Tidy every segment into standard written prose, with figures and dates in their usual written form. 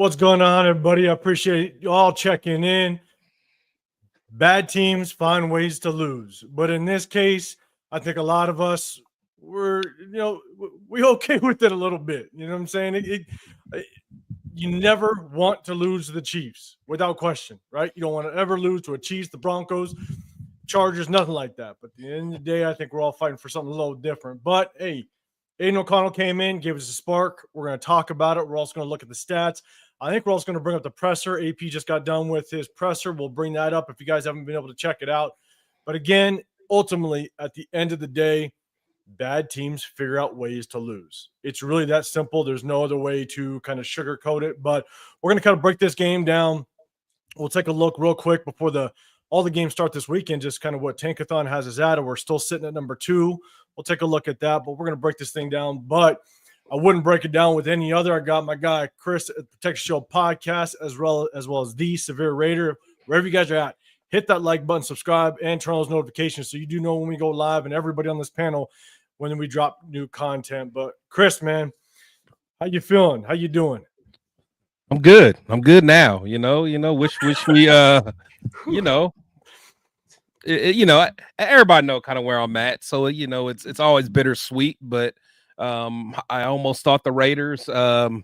What's going on, everybody? I appreciate you all checking in. Bad teams find ways to lose, but in this case, I think a lot of us we okay with it a little bit. You know what I'm saying? You never want to lose to the Chiefs without question, right? You don't want to ever lose to a Chiefs, the Broncos, Chargers, nothing like that. But at the end of the day, I think we're all fighting for something a little different. But hey, Aidan O'Connell came in, gave us a spark. We're going to talk about it. We're also going to look at the stats. I think we're also going to bring up the presser. AP just got done with his presser. We'll bring that up if you guys haven't been able to check it out. But again, ultimately, at the end of the day, bad teams figure out ways to lose. It's really that simple. There's no other way to kind of sugarcoat it. But we're going to kind of break this game down. We'll take a look real quick before all the games start this weekend, just kind of what Tankathon has us at. And we're still sitting at number 2. We'll take a look at that, but we're going to break this thing down. But I wouldn't break it down with any other. I got my guy Chris at the Protection Show podcast, as well as TheSevere Raider. Wherever you guys are at, hit that like button, subscribe, and turn on those notifications so you do know when we go live, and everybody on this panel when we drop new content. But Chris, man, how you feeling? How you doing? I'm good. I'm good now. Wish we everybody know kind of where I'm at. So it's always bittersweet, but I almost thought the Raiders can't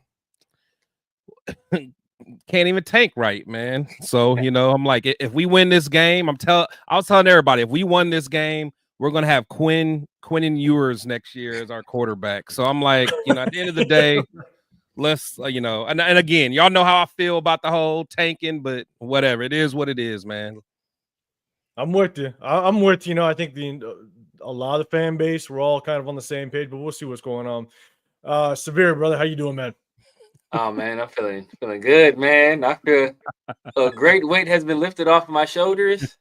even tank right, man. So I'm like, if we win this game, I was telling everybody, if we won this game, we're gonna have Quinn Ewers next year as our quarterback. So I'm like, at the end of the day, let's and again, y'all know how I feel about the whole tanking, but whatever, it is what it is, man. I'm with you. I'm with you. I think a lot of the fan base, we're all kind of on the same page, but we'll see what's going on. Severe, brother, how you doing, man? Oh man, I'm feeling good, man. I feel a great weight has been lifted off my shoulders.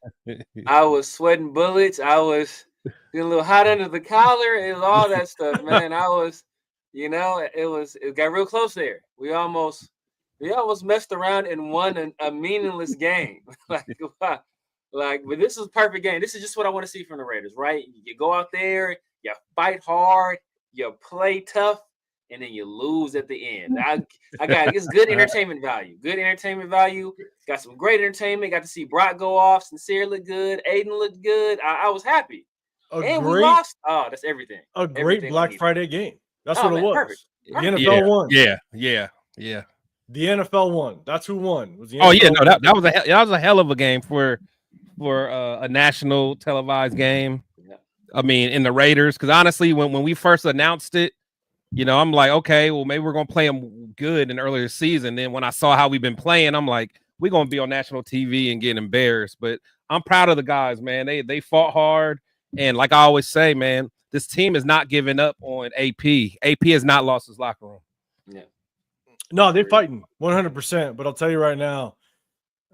I was sweating bullets. I was feeling a little hot under the collar. It was all that stuff, man. I was, it got real close there. We almost messed around and won a meaningless game. But this is a perfect game. This is just what I want to see from the Raiders, right? You go out there, you fight hard, you play tough, and then you lose at the end. It's good entertainment value. Good entertainment value. Got some great entertainment. Got to see Brock go off. Sincere looked good. Aidan looked good. I was happy. We lost. Oh, that's everything. A great Black Friday game. That's what it was. Perfect. The NFL won. Yeah. The NFL won. That's who won. That was a hell of a game for a national televised game. Yeah. I mean, in the Raiders, because honestly, when we first announced it, I'm like, okay, well, maybe we're gonna play them good in the earlier season. Then when I saw how we've been playing, I'm like, we're gonna be on national TV and get embarrassed. But I'm proud of the guys, man. They fought hard, and like I always say, man, this team is not giving up on AP. AP has not lost his locker room. Yeah. No, they're fighting 100%. But I'll tell you right now,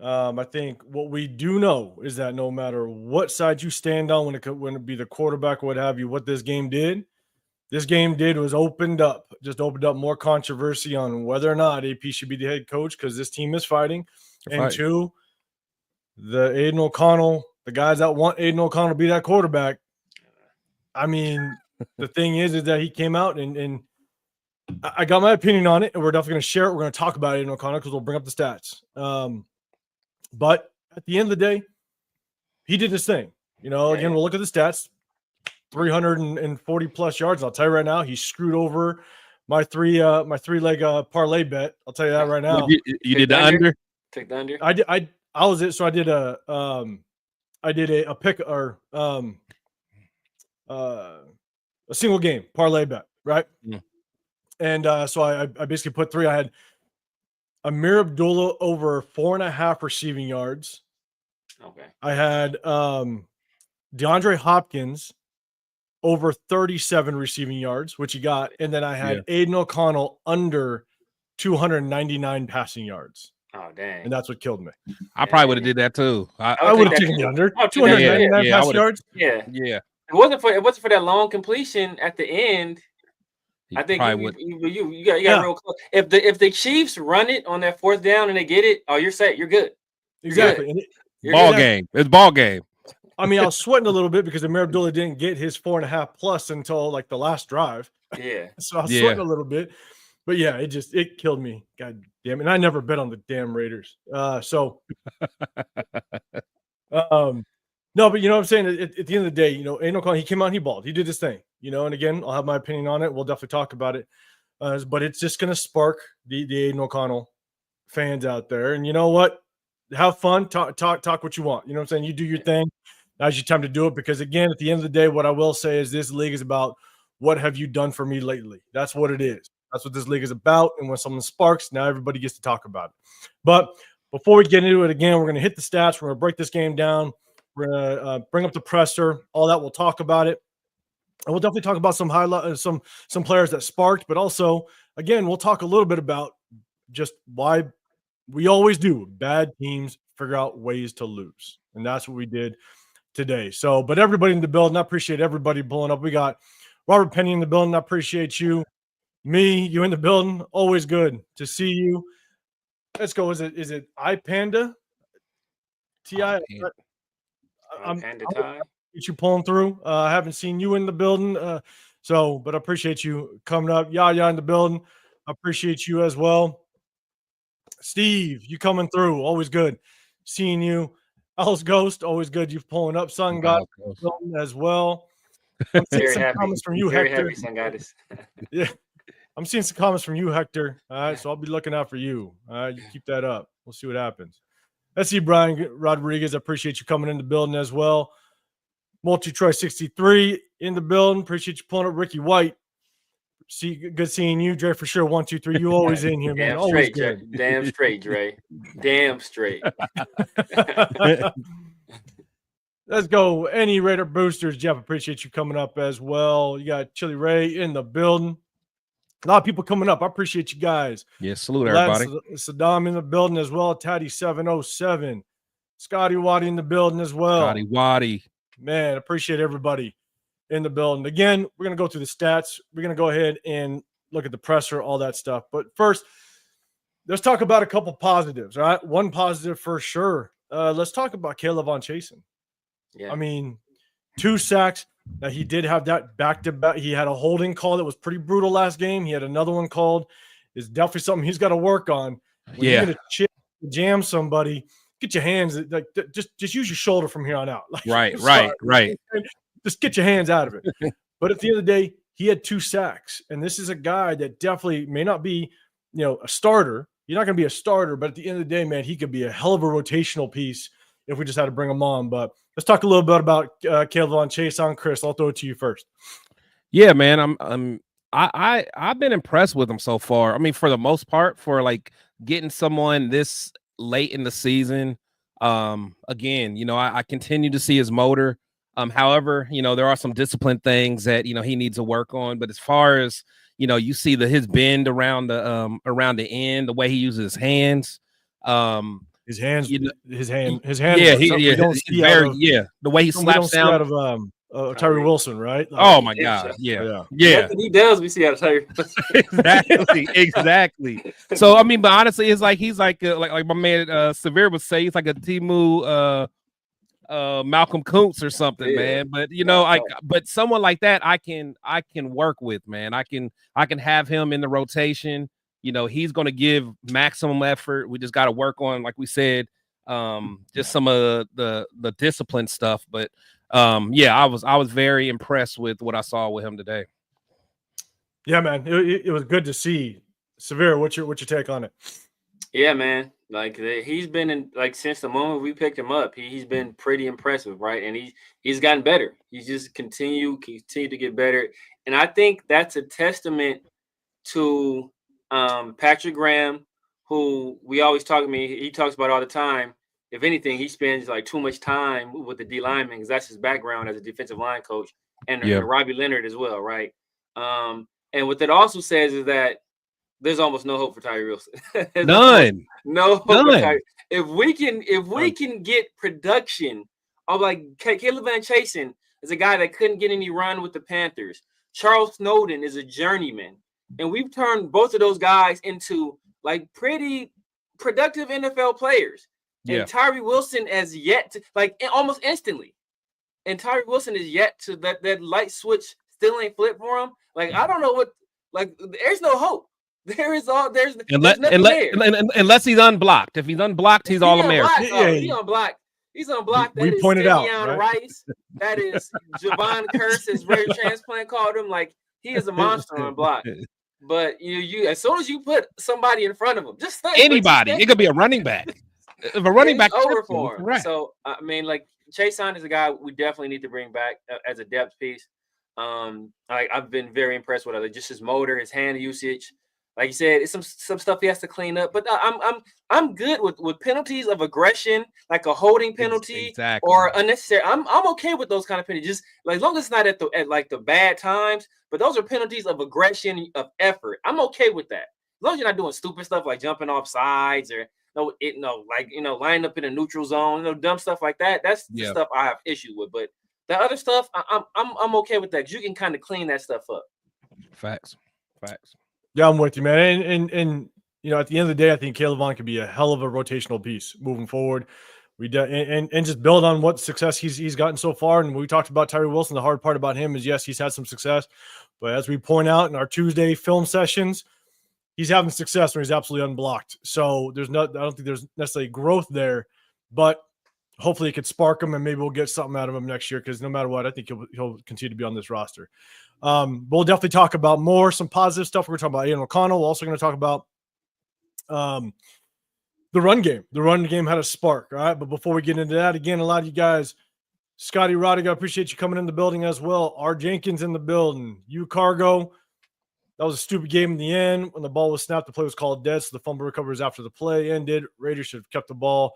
I think what we do know is that no matter what side you stand on, when it be the quarterback or what have you, what this game did was opened up more controversy on whether or not AP should be the head coach, because this team is fighting. And 2, the Aidan O'Connell, the guys that want Aidan O'Connell to be that quarterback. I mean, the thing is that he came out and I got my opinion on it, and we're definitely going to share it. We're going to talk about Aidan O'Connell because we'll bring up the stats. But at the end of the day, he did his thing. Again, we'll look at the stats. 340 plus yards. I'll tell you right now, he screwed over my three-leg parlay bet. I'll tell you that right now. You did the under? Take the under. I was it. So I did a pick or a single game parlay bet, right? Yeah. And so I basically put 3. I had Amir Abdullah over 4.5 receiving yards. Okay. I had DeAndre Hopkins over 37 receiving yards, which he got. And then I had Aidan O'Connell under 299 passing yards. Oh, dang. And that's what killed me. I probably would have did that too. I would have taken the under. 299 passing yards. Yeah. It wasn't for that long completion at the end. I think you got real close. If the Chiefs run it on that 4th down and they get it, you're set. You're good. Exactly. Ball game. It's ball game. I mean, I was sweating a little bit because Amir Abdullah didn't get his 4.5 plus until like the last drive. Yeah. So I was sweating a little bit. But yeah, it killed me. God damn it. And I never bet on the damn Raiders. No, but you know what I'm saying? At the end of the day, Aidan O'Connell, he came out and he balled. He did his thing, and again, I'll have my opinion on it. We'll definitely talk about it. But it's just going to spark the Aidan O'Connell fans out there. And you know what? Have fun. Talk what you want. You know what I'm saying? You do your thing. Now's your time to do it. Because again, at the end of the day, what I will say is this league is about what have you done for me lately? That's what it is. That's what this league is about. And when someone sparks, now everybody gets to talk about it. But before we get into it again, we're going to hit the stats. We're going to break this game down. We're going to bring up the presser. All that, we'll talk about it. And we'll definitely talk about some some players that sparked. But also, again, we'll talk a little bit about just why we always do. Bad teams figure out ways to lose. And that's what we did today. So, but everybody in the building, I appreciate everybody pulling up. We got Robert Penny in the building. I appreciate you. Me, you in the building. Always good to see you. Let's go. Is it iPanda? T.I. I'm you pulling through. I haven't seen you in the building. But I appreciate you coming up. Yaya in the building. I appreciate you as well. Steve, you coming through. Always good seeing you. Alice Ghost, always good. You pulling up. Sun God as well. I'm seeing some comments from you, Hector. Happy, Sun Goddess. Yeah. I'm seeing some comments from you, Hector. All right, so I'll be looking out for you. All right, you keep that up. We'll see what happens. Let's see, Brian Rodriguez. I appreciate you coming in the building as well. Multi-Troy 63 in the building. Appreciate you pulling up. Ricky White. Good seeing you, Dre, for sure. 1, 2, 3. You always in here, man. Always straight, good. Damn straight, Dre. Damn straight. Let's go. Any Raider boosters, Jeff? Appreciate you coming up as well. You got Chili Ray in the building. A lot of people coming up. I appreciate you guys. Yeah, salute everybody. Saddam in the building as well. Taddy 707. Scotty Waddy in the building as well. Scotty Waddy. Man, appreciate everybody in the building. Again, we're going to go through the stats. We're going to go ahead and look at the presser, all that stuff. But first, let's talk about a couple positives, all right? One positive for sure. Let's talk about Caleb Von Chasen. Yeah. I mean, 2 sacks. Now, he did have that back-to-back. He had a holding call that was pretty brutal last game. He had another one called. It's definitely something he's got to work on. When you're going to jam somebody, get your hands – like just use your shoulder from here on out. Like, Right. Just get your hands out of it. But at the end of the day, he had 2 sacks. And this is a guy that definitely may not be, a starter. You're not going to be a starter. But at the end of the day, man, he could be a hell of a rotational piece if we just had to bring him on. But let's talk a little bit about Caleb Von Chasen. Chris, I'll throw it to you first. Yeah, man. I've been impressed with him so far. I mean, for the most part, for like getting someone this late in the season. Again, I continue to see his motor. However, there are some discipline things that he needs to work on. But as far as you see his bend around the end, the way he uses his hands. His hands. Yeah, the way he slaps down out of Tyree Wilson, right? Like, oh my God, yeah. He does. We see out of Tyree. exactly. So I mean, but honestly, it's like he's like my man TheSevere would say, he's like a Timu Malcolm Kuntz or something, man. But but someone like that, I can work with, man. I can have him in the rotation. He's going to give maximum effort. We just got to work on, like we said, just some of the discipline stuff. But I was very impressed with what I saw with him today. Yeah, man, it was good to see. TheSevere, what's your take on it? Yeah, man. Like he's been since the moment we picked him up, he's been pretty impressive, right? And he's gotten better. He's just continue to get better, and I think that's a testament to Patrick Graham, who we always he talks about all the time. If anything, he spends like too much time with the D linemen because that's his background as a defensive line coach, and Robbie Leonard as well, right? And what that also says is that there's almost no hope for Tyree Wilson. None. No hope for Tyree. If we can get production of like Caleb Von Chasen is a guy that couldn't get any run with the Panthers. Charles Snowden is a journeyman. And we've turned both of those guys into like pretty productive NFL players. And Tyree Wilson has yet to almost instantly. And Tyree Wilson is yet to that light switch still ain't flipped for him. Like, I don't know there's no hope. There's unless, nothing there. unless he's unblocked. If he's unblocked, he's all American. He unblocked. He's unblocked. That We is pointed out, Stevion right? Rice. That is Javon Curse, as Ray Transplant called him. Like, he is a monster on block. But you as soon as you put somebody in front of him, just think, anybody, it could be a running back. If a running back over for him. Right. So I mean, like, Chason is a guy we definitely need to bring back as a depth piece. I've been very impressed with it. Just his motor, his hand usage. Like you said, it's some stuff he has to clean up. But I'm good with penalties of aggression, like a holding penalty or unnecessary. I'm okay with those kind of penalties. Just like, as long as it's not at the bad times. But those are penalties of aggression, of effort. I'm okay with that. As long as you're not doing stupid stuff like jumping off sides or lining up in a neutral zone, dumb stuff like that. That's the stuff I have issue with. But the other stuff, I'm okay with that, because you can kind of clean that stuff up. Facts. Yeah, I'm with you, man. And at the end of the day, I think Caleb Vaughn could be a hell of a rotational piece moving forward. And just build on what success he's gotten so far. And we talked about Tyree Wilson. The hard part about him is, yes, he's had some success, but as we point out in our Tuesday film sessions, he's having success when he's absolutely unblocked. So I don't think there's necessarily growth there, but hopefully it could spark him, and maybe we'll get something out of him next year, because no matter what, I think he'll continue to be on this roster. We'll definitely talk about some positive stuff. We're talking about Aidan O'Connell. We're also going to talk about the run game. The run game had a spark, all right? But before we get into that, again, a lot of you guys, Scotty Rodiga, appreciate you coming in the building as well. R. Jenkins in the building. U Cargo. That was a stupid game in the end. When the ball was snapped, the play was called dead, so the fumble recovers after the play ended. Raiders should have kept the ball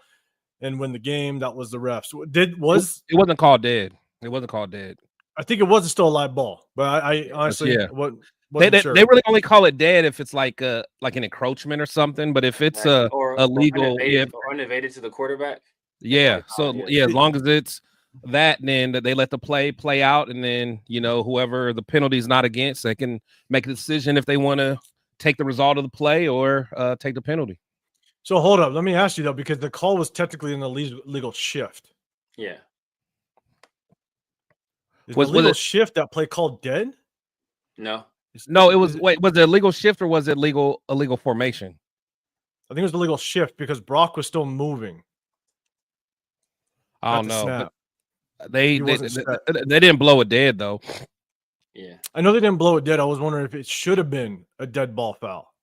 and win the game. That was the refs. It wasn't called dead. It wasn't called dead. I think it wasn't still a live ball, but I honestly, sure. They really only call it dead if it's like an encroachment or something. But if it's illegal, or uninvaded to the quarterback, as long as it's that, then they let the play out, and then whoever the penalty is not against, they can make a decision if they want to take the result of the play or take the penalty. So hold up, let me ask you though, because the call was technically an illegal shift. Yeah. Was the illegal shift that play called dead? No, it was. Wait, was it a legal shift or was it illegal formation? I think it was the legal shift, because Brock was still moving. I don't know. They didn't blow it dead though. Yeah, I know they didn't blow it dead. I was wondering if it should have been a dead ball foul.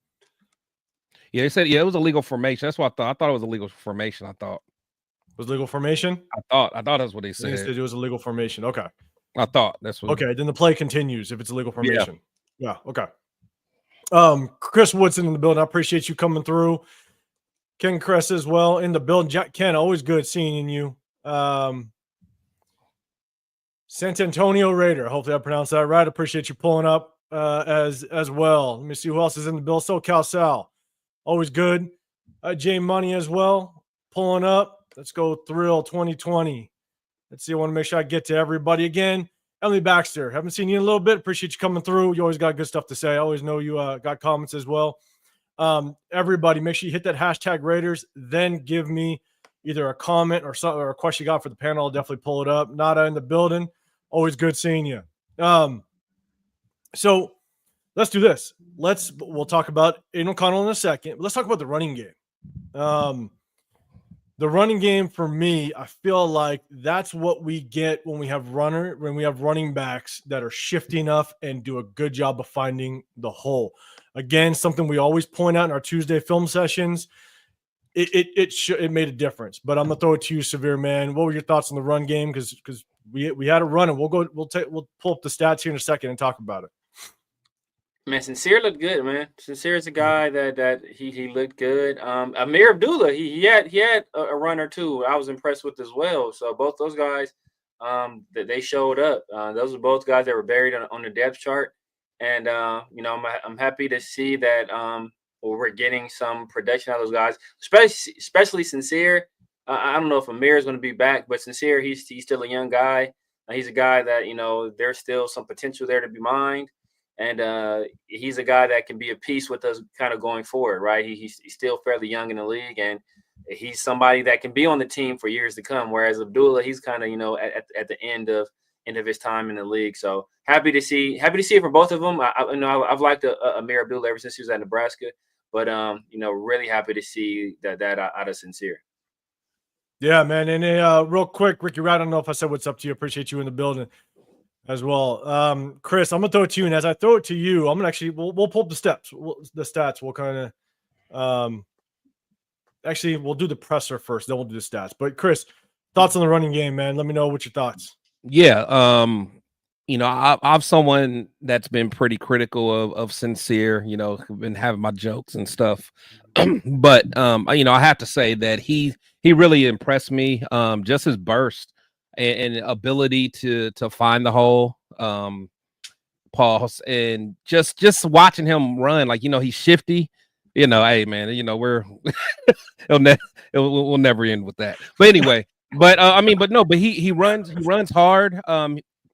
Yeah, they said it was a legal formation. That's what I thought. I thought it was a legal formation. I thought it was legal formation. I thought that's what they said. They said it was a legal formation. Okay. I thought that's what. Okay, then the play continues if it's a legal formation. Yeah. Okay. Chris Woodson in the building. I appreciate you coming through. Ken Kress as well in the building. Ken, always good seeing you. San Antonio Raider. Hopefully I pronounced that right. Appreciate you pulling up as well. Let me see who else is in the bill. SoCal Sal. Always good. Jay Money as well. Pulling up. Let's go Thrill 2020. Let's see. I want to make sure I get to everybody again. Emily Baxter. Haven't seen you in a little bit. Appreciate you coming through. You always got good stuff to say. I always know you got comments as well. Everybody, make sure you hit that hashtag Raiders. Then give me either a comment or something, or a question you got for the panel. I'll definitely pull it up. Nada in the building. Always good seeing you. So let's do this. We'll talk about Aidan O'Connell in a second. But let's talk about the running game. The running game for me, I feel like that's what we get when we have running backs that are shifty enough and do a good job of finding the hole. Again, something we always point out in our Tuesday film sessions. It made a difference. But I'm gonna throw it to you, Severe man. What were your thoughts on the run game? Because we had a run, and we'll pull up the stats here in a second and talk about it. Man, Sincere looked good, man. Sincere is a guy that he looked good. Amir Abdullah, he had a run or two I was impressed with as well. So both those guys, that they showed up. Those are both guys that were buried on the depth chart, and I'm happy to see that we're getting some production out of those guys, especially Sincere. I don't know if Amir is going to be back, but Sincere, he's still a young guy. He's a guy that there's still some potential there to be mined. And he's a guy that can be a piece with us kind of going forward, right? He's still fairly young in the league, and he's somebody that can be on the team for years to come. Whereas Abdullah, he's kind of, at the end of end of his time in the league. So happy to see it for both of them. I've liked Amir Abdullah ever since he was at Nebraska, but really happy to see that out of Sincere. Yeah, man. And real quick, Ricky, I don't know if I said what's up to you. Appreciate you in the building as well. Chris, I'm gonna throw it to you, and as I throw it to you, I'm gonna actually we'll pull up the stats. We'll kind of actually we'll do the presser first, then we'll do the stats. But Chris, thoughts on the running game, man? Let me know what your thoughts. Yeah, I'm someone that's been pretty critical of Sincere. Been having my jokes and stuff, but I have to say that he really impressed me. Just his burst and ability to find the hole. Pause, and just watching him run, like he's shifty. Hey man, we'll never end with that. But anyway, but he runs hard.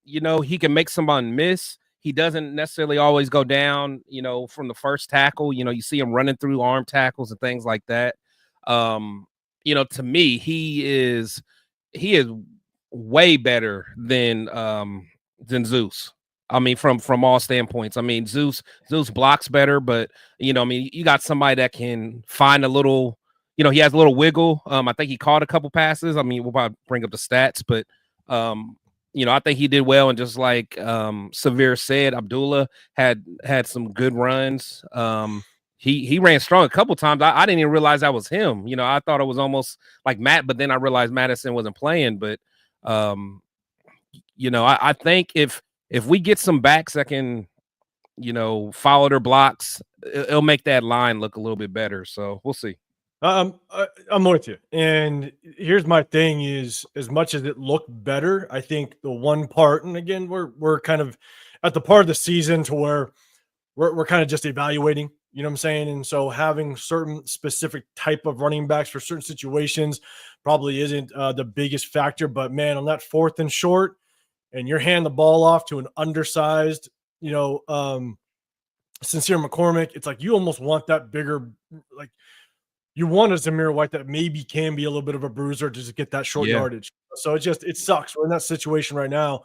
He can make someone miss. He doesn't necessarily always go down, from the first tackle. You see him running through arm tackles and things like that. To me, he is way better than Zeus. I mean, from all standpoints. I mean, Zeus blocks better, but you got somebody that can find a little, he has a little wiggle. I think he caught a couple passes. I mean, we'll probably bring up the stats, but I think he did well. And just like TheSevere said, Abdullah had some good runs. He ran strong a couple times. I didn't even realize that was him. I thought it was almost like Matt, but then I realized Madison wasn't playing. But I think if we get some backs that can, follow their blocks, it'll make that line look a little bit better. So we'll see. I'm with you. And here's my thing is, as much as it looked better, I think the one part, and again, we're kind of at the part of the season to where we're kind of just evaluating, you know what I'm saying? And so having certain specific type of running backs for certain situations probably isn't the biggest factor. But man, on that 4th and short, and you're handing the ball off to an undersized, Sincere McCormick, it's like you almost want that bigger, like you want a Zamir White that maybe can be a little bit of a bruiser to just get that short yardage. So it sucks. We're in that situation right now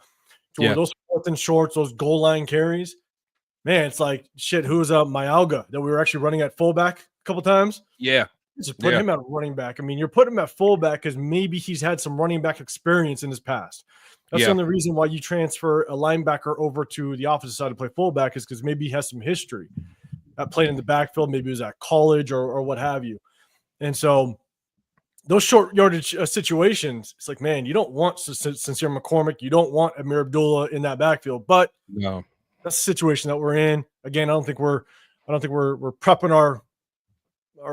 to where those 4th and shorts, those goal line carries, man, it's like shit. Who's Myalga that we were actually running at fullback a couple times? Yeah. Just put him at running back. I mean, you're putting him at fullback because maybe he's had some running back experience in his past. That's the only reason why you transfer a linebacker over to the opposite side to play fullback is because maybe he has some history at playing in the backfield. Maybe it was at college or what have you. And so those short yardage situations, it's like, man, you don't want Sincere McCormick. You don't want Amir Abdullah in that backfield. But no, that's the situation that we're in. Again, I don't think we're prepping our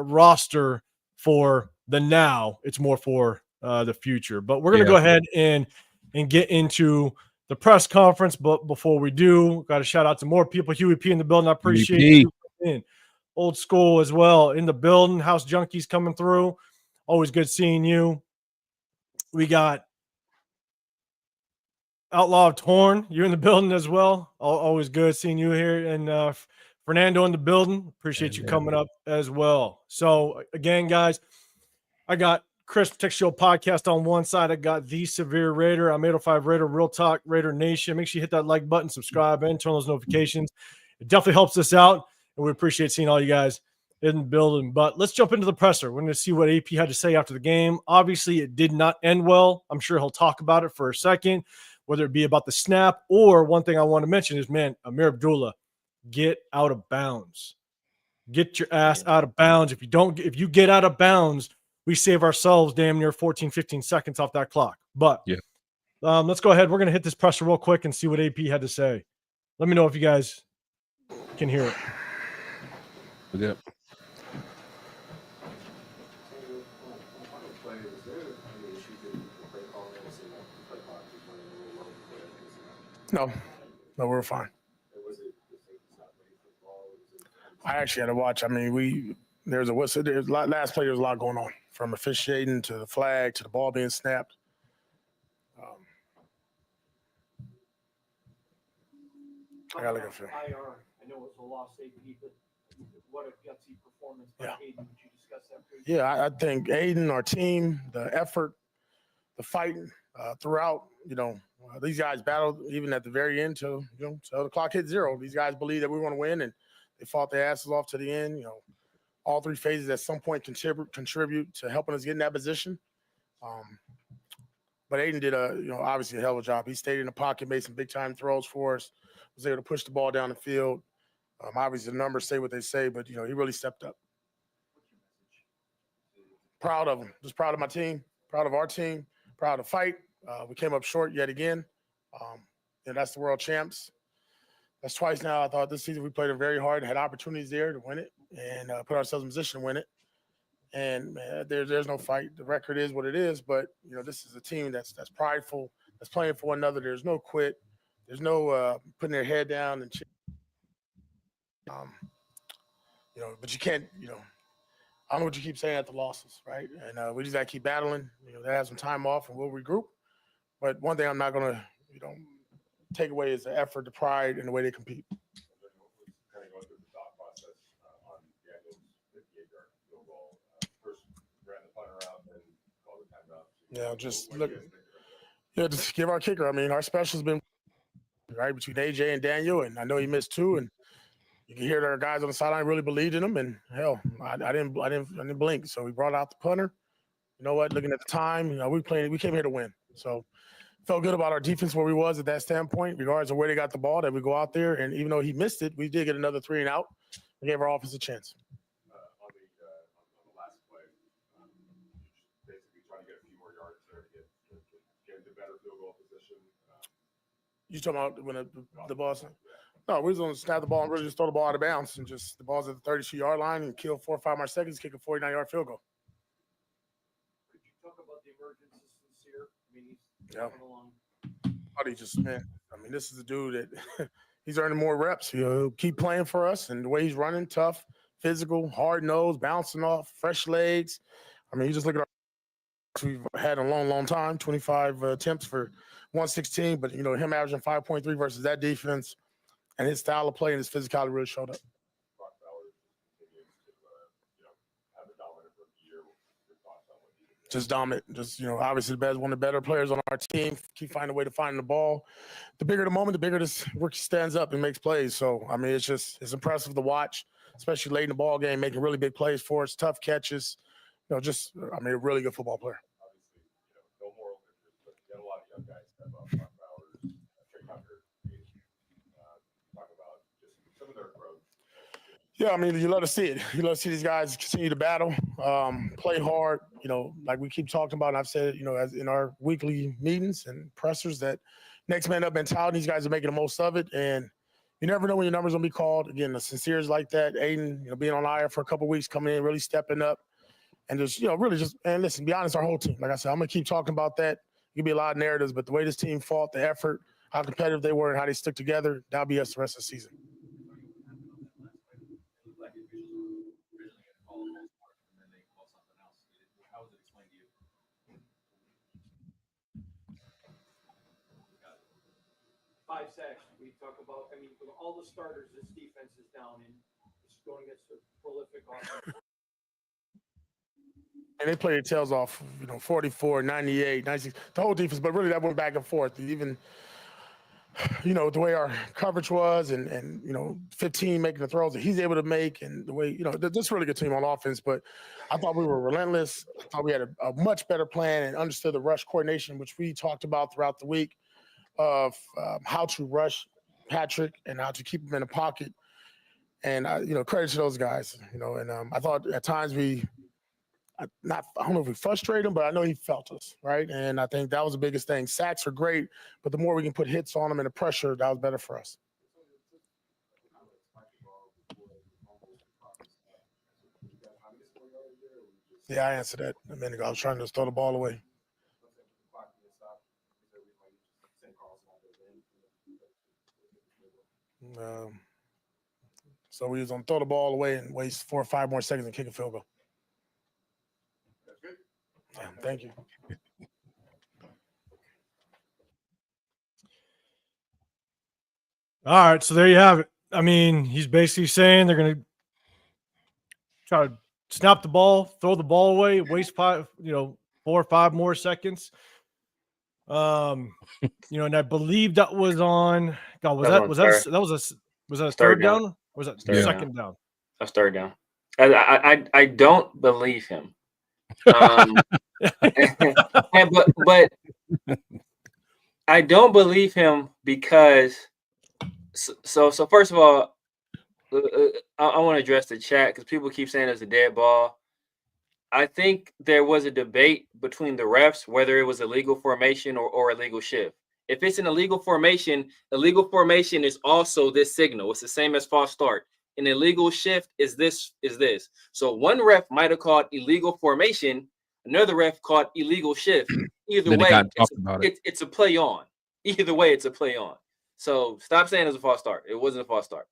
roster for the now. It's more for the future. But we're going to go ahead and get into the press conference. But before we do, got to shout out to more people. Huey P in the building. I appreciate you. In. Old school as well in the building. House Junkies coming through. Always good seeing you. We got Outlaw of Torn. You're in the building as well. Always good seeing you here. And Fernando in the building. Appreciate you coming up as well. So again, guys, I got Chris Textual Podcast on one side. I got TheSevere Raider. I'm 805 Raider, Real Talk, Raider Nation. Make sure you hit that like button, subscribe, and turn those notifications. It definitely helps us out, and we appreciate seeing all you guys in the building. But let's jump into the presser. We're going to see what AP had to say after the game. Obviously, it did not end well. I'm sure he'll talk about it for a second, whether it be about the snap or one thing I want to mention is, man, Amir Abdullah, get out of bounds. Get your ass out of bounds. If you get out of bounds, we save ourselves damn near 14, 15 seconds off that clock. But let's go ahead. We're going to hit this presser real quick and see what AP had to say. Let me know if you guys can hear it. Yeah. No, we're fine. I actually had to watch. I mean, there's a lot. Last play, there's a lot going on, from officiating to the flag to the ball being snapped. I gotta look at film. I know it was a lost AP, but what a gutsy performance by Aidan. Would you discuss that, please? Yeah, I think Aidan, our team, the effort, the fighting, throughout, these guys battled even at the very end till the clock hit zero. These guys believed that we were going to win, and they fought their asses off to the end. All three phases at some point contribute to helping us get in that position. But Aidan did obviously a hell of a job. He stayed in the pocket, made some big time throws for us, was able to push the ball down the field. Obviously the numbers say what they say, but he really stepped up. Proud of him. Just proud of my team, proud of our team, proud of the fight. We came up short yet again. And that's the world champs. That's twice now. I thought this season we played it very hard and had opportunities there to win it and put ourselves in position to win it. And man, there's no fight. The record is what it is, but this is a team that's prideful, that's playing for one another. There's no quit. There's no putting their head down and but you can't, I don't know what you keep saying at the losses, right? And we just got to keep battling. They have some time off and we'll regroup. But one thing I'm not going to, take away is the effort, the pride, and the way they compete. Kind of going through the thought process on Daniel's 58-yard field goal. First ran the punter out, then called the timeout. Yeah, just give our kicker. I mean, our special's been right between AJ and Daniel, and I know he missed two, and you can hear that our guys on the sideline really believed in him. And hell, I didn't blink. So we brought out the punter. You know what? Looking at the time, we came here to win. So felt good about our defense where we was at that standpoint, regardless of where they got the ball, that we go out there. And even though he missed it, we did get another 3 and out. We gave our offense a chance. On the last play, just basically trying to get a few more yards there to get into better field goal position. You talking about when the ball's – no, we was going to snap the ball and really just throw the ball out of bounds and just the ball's at the 32-yard line and kill 4 or 5 more seconds, kick a 49-yard field goal. Could you talk about the emergence of Sincere? I mean, he's Yeah. coming along. This is a dude that he's earning more reps. He'll keep playing for us, and the way he's running, tough, physical, hard nose, bouncing off, fresh legs. You just look at we've had a long time, 25 attempts for 116, but him averaging 5.3 versus that defense, and his style of play and his physicality really showed up. Brock Bowers continues to have a dominant rookie year. Your thoughts on what he did? Just dominant. Obviously one of the better players on our team. Keep finding a way to find the ball. The bigger the moment, the bigger this rookie stands up and makes plays. So, it's impressive to watch, especially late in the ball game, making really big plays for us, tough catches. A really good football player. Obviously, no moral pictures, but you got a lot of young guys step up. Brock Bowers, Trey Tucker, talk about just some of their growth. Yeah, you love to see it. You love to see these guys continue to battle, play hard. Like we keep talking about, and I've said, as in our weekly meetings and pressers, that next man up mentality. These guys are making the most of it, and you never know when your number's gonna be called. Again, the Sinceres like that. Aidan, being on IR for a couple of weeks, coming in, really stepping up, and just, and listen, be honest, our whole team. Like I said, I'm gonna keep talking about that. It could be a lot of narratives, but the way this team fought, the effort, how competitive they were, and how they stuck together, that'll be us the rest of the season. How was it explained to you? 5 sacks. We talk about, with all the starters, this defense is down and it's going against a prolific offense. And they played their tails off, 44, 98, 96, the whole defense, but really that went back and forth. Even, the way our coverage was and 15 making the throws that he's able to make, and the way, this is a really good team on offense, but I thought we were relentless. I thought we had a much better plan and understood the rush coordination, which we talked about throughout the week, of how to rush Patrick and how to keep him in the pocket. And, credit to those guys, and I thought at times I don't know if we frustrated him, but I know he felt us, right? And I think that was the biggest thing. Sacks are great, but the more we can put hits on him and the pressure, that was better for us. Yeah, I answered that a minute ago. I was trying to just throw the ball away. So we was going to throw the ball away and waste 4 or 5 more seconds and kick a field goal. Yeah, thank you. All right, so there you have it. He's basically saying they're going to try to snap the ball, throw the ball away, waste 4 or 5 more seconds. And I believe that was on. God, was That that a third down? Or was that Third second down? That's third down. I don't believe him. But I don't believe him because so first of all, I want to address the chat because people keep saying it's a dead ball. I think there was a debate between the refs whether it was a legal formation or a legal shift. If it's an illegal formation is also this signal. It's the same as false start. An illegal shift is this. So one ref might have called illegal formation, another ref called illegal shift. Either way, it's a play on. Either way, it's a play on. So stop saying it was a false start. It wasn't a false start.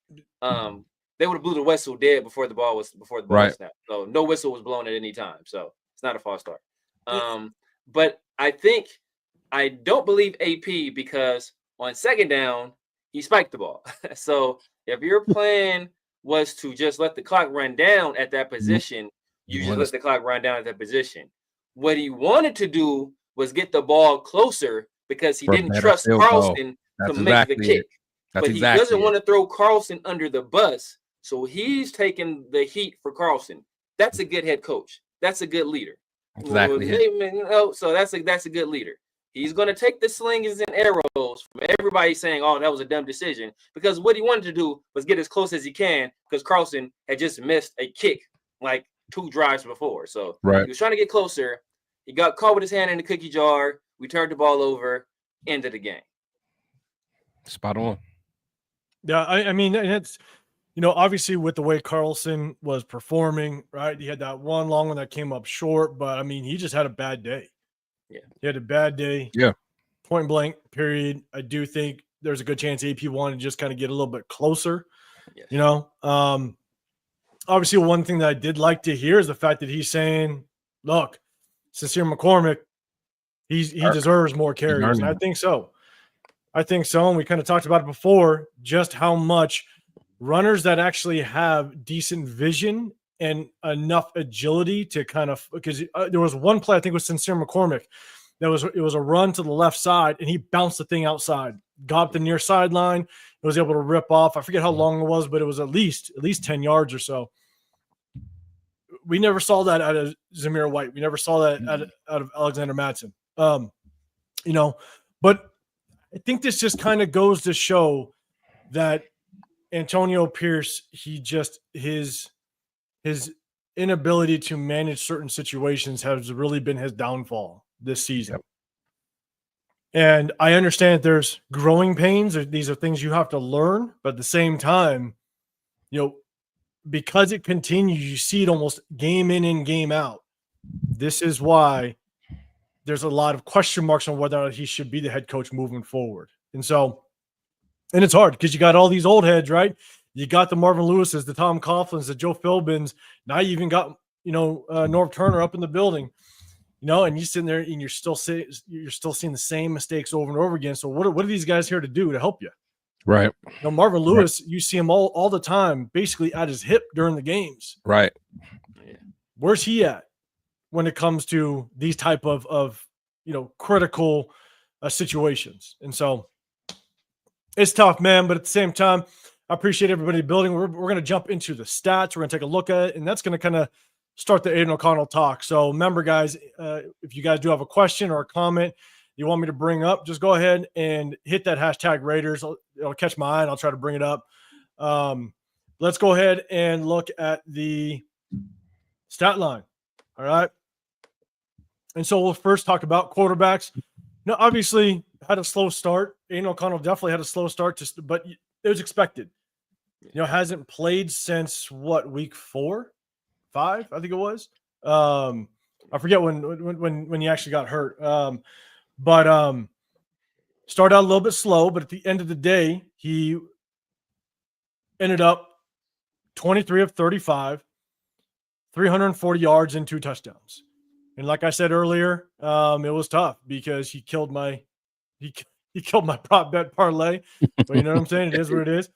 They would have blew the whistle dead before the ball was snapped. So no whistle was blown at any time. So it's not a false start. But I don't believe AP because on second down, he spiked the ball. So if your plan was to just let the clock run down at that position, you just let the clock run down at that position. What he wanted to do was get the ball closer because he didn't trust Carlson to make the kick. But he doesn't want to throw Carlson under the bus. So he's taking the heat for Carlson. That's a good head coach. That's a good leader. Exactly. So that's a good leader. He's going to take the slings and arrows from everybody saying, oh, that was a dumb decision. Because what he wanted to do was get as close as he can because Carlson had just missed a kick like 2 drives before. So he was trying to get closer. He got caught with his hand in the cookie jar. We turned the ball over. End of the game. Spot on. Yeah, I mean, it's, obviously with the way Carlson was performing, right? He had that one long one that came up short, but I mean, he just had a bad day. Yeah. He had a bad day. Yeah. Point blank, period. I do think there's a good chance AP wanted to just kind of get a little bit closer. Yes. Obviously, one thing that I did like to hear is the fact that he's saying, look, Sincere McCormick, he deserves more carries. And I think so. And we kind of talked about it before, just how much runners that actually have decent vision and enough agility to kind of, because there was one play, I think it was Sincere McCormick, it was a run to the left side, and he bounced the thing outside, got the near sideline, was able to rip off. I forget how long it was, but it was at least 10 yards or so. We never saw that out of Zamir White. We never saw that out of Alexander Mattson. But I think this just kind of goes to show that Antonio Pierce, his inability to manage certain situations has really been his downfall this season. Yep. And I understand there's growing pains. These are things you have to learn, but at the same time, because it continues, you see it almost game in and game out. This is why there's a lot of question marks on whether or not he should be the head coach moving forward. And it's hard because you got all these old heads, right? You got the Marvin Lewises, the Tom Coughlins, the Joe Philbins. Now you even got, Norv Turner up in the building, and you're sitting there and you're still seeing the same mistakes over and over again. So what are these guys here to do to help you? Right. Marvin Lewis, you see him all the time, basically at his hip during the games. Right. Where's he at when it comes to these type of critical situations? And so it's tough, man. But at the same time, I appreciate everybody building. We're going to jump into the stats. We're going to take a look at it, and that's going to kind of start the Aidan O'Connell talk. So remember, guys, if you guys do have a question or a comment you want me to bring up, just go ahead and hit that hashtag Raiders. It'll catch my eye, and I'll try to bring it up. Let's go ahead and look at the stat line. All right. And so we'll first talk about quarterbacks. Now, obviously, had a slow start. Aidan O'Connell definitely had a slow start, but it was expected. Hasn't played since week 4, 5, I think it was. I forget when he actually got hurt. But started out a little bit slow, but at the end of the day, he ended up 23 of 35, 340 yards and 2 touchdowns. And like I said earlier, it was tough because he killed my prop bet parlay. But you know what I'm saying? It is what it is.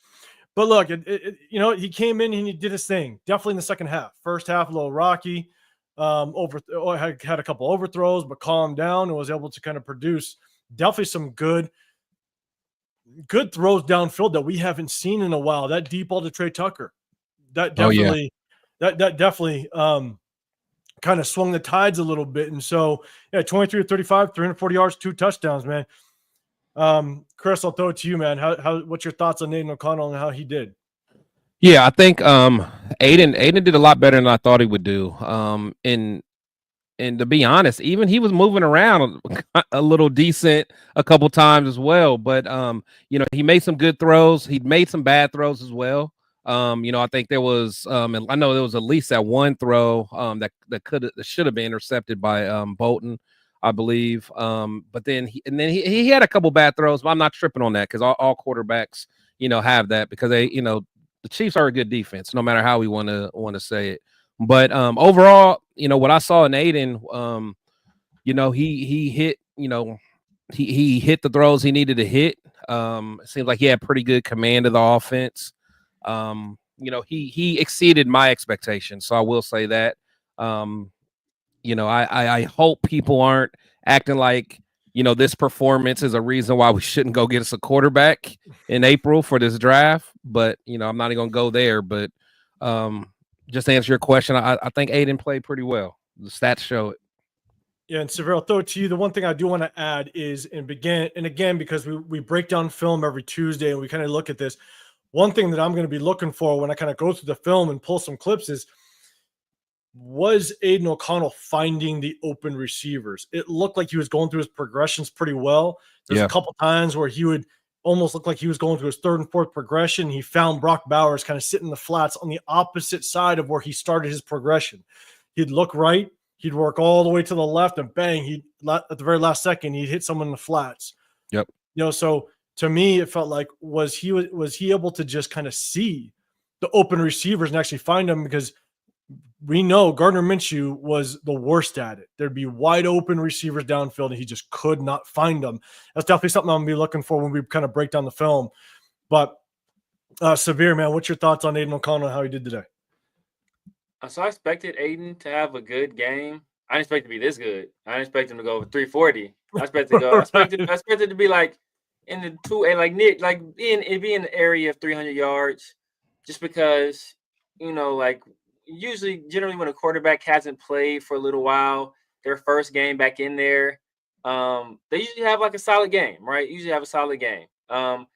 But look, he came in and he did his thing. Definitely in the second half. First half, a little rocky. Had a couple overthrows, but calmed down and was able to kind of produce definitely some good throws downfield that we haven't seen in a while. That deep ball to Trey Tucker, that definitely, that definitely kind of swung the tides a little bit. And so, yeah, 23 to 35, 340 yards, 2 touchdowns, man. Chris, I'll throw it to you, man. What's your thoughts on Aidan O'Connell and how he did? Yeah, I think Aidan did a lot better than I thought he would do. And to be honest, even he was moving around a little decent a couple times as well. But he made some good throws. He made some bad throws as well. I think there was I know there was at least that one throw that should have been intercepted by Bolton, I believe. But then he had a couple bad throws, but I'm not tripping on that because all quarterbacks have that because they the Chiefs are a good defense, no matter how we want to say it. But overall, what I saw in Aidan, he hit, he hit the throws he needed to hit. It seems like he had pretty good command of the offense. He exceeded my expectations, so I will say that. I hope people aren't acting like this performance is a reason why we shouldn't go get us a quarterback in April for this draft. But I'm not even gonna go there. But just to answer your question, I think Aidan played pretty well. The stats show it. Yeah, and Severe, I'll throw it to you. The one thing I do want to add is, again, because we break down film every Tuesday and we kind of look at this. One thing that I'm going to be looking for when I kind of go through the film and pull some clips is, was Aidan O'Connell finding the open receivers? It looked like he was going through his progressions pretty well. There's a couple times where he would almost look like he was going through his third and fourth progression. He found Brock Bowers kind of sitting in the flats on the opposite side of where he started his progression. He'd look right. He'd work all the way to the left, and bang, at the very last second, he'd hit someone in the flats. Yep. So to me, it felt like, was he able to just kind of see the open receivers and actually find them? Because we know Gardner Minshew was the worst at it. There'd be wide open receivers downfield, and he just could not find them. That's definitely something I'm going to be looking for when we kind of break down the film. But Severe, man, what's your thoughts on Aidan O'Connell and how he did today? So I expected Aidan to have a good game. I didn't expect it to be this good. I didn't expect him to go over 340. I expected to be like in the 2A, like be in the area of 300 yards, just because generally when a quarterback hasn't played for a little while, their first game back in there, they usually have like a solid game, right? Usually have a solid game. I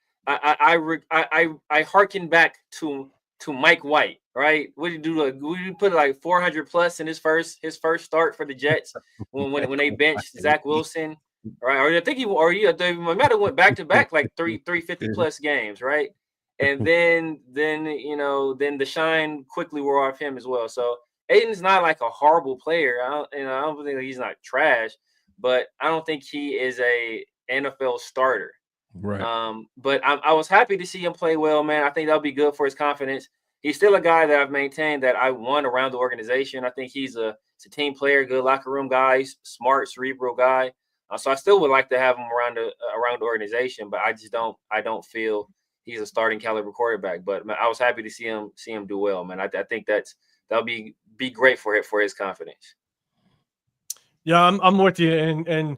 harken back to Mike White, right? What did he do? Would he put like 400 plus in his first start for the Jets when they benched Zach Wilson, right? Or I think he might have went back to back like 350 plus games, right? And then the shine quickly wore off him as well. So Aidan's not like a horrible player. I don't think he's not trash, but I don't think he is a NFL starter. Right. But I was happy to see him play well, man. I think that'll be good for his confidence. He's still a guy that I've maintained that I want around the organization. I think he's a team player, good locker room guy, smart, cerebral guy. So I still would like to have him around the organization, but I don't feel he's a starting caliber quarterback. But man, I was happy to see him do well, man. I think that'll be great for his confidence. Yeah, I'm with you, and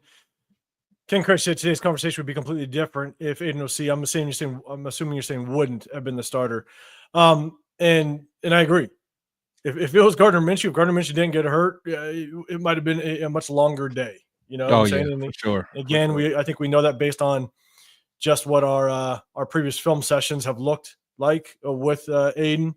Ken Chris said today's conversation would be completely different if Aidan O'C, I'm assuming you're saying wouldn't have been the starter. And I agree. If it was Gardner Minshew, if Gardner Minshew didn't get hurt, it might have been a much longer day. You know what I'm saying? For sure. Again, I think we know that based on just what our previous film sessions have looked like with Aidan.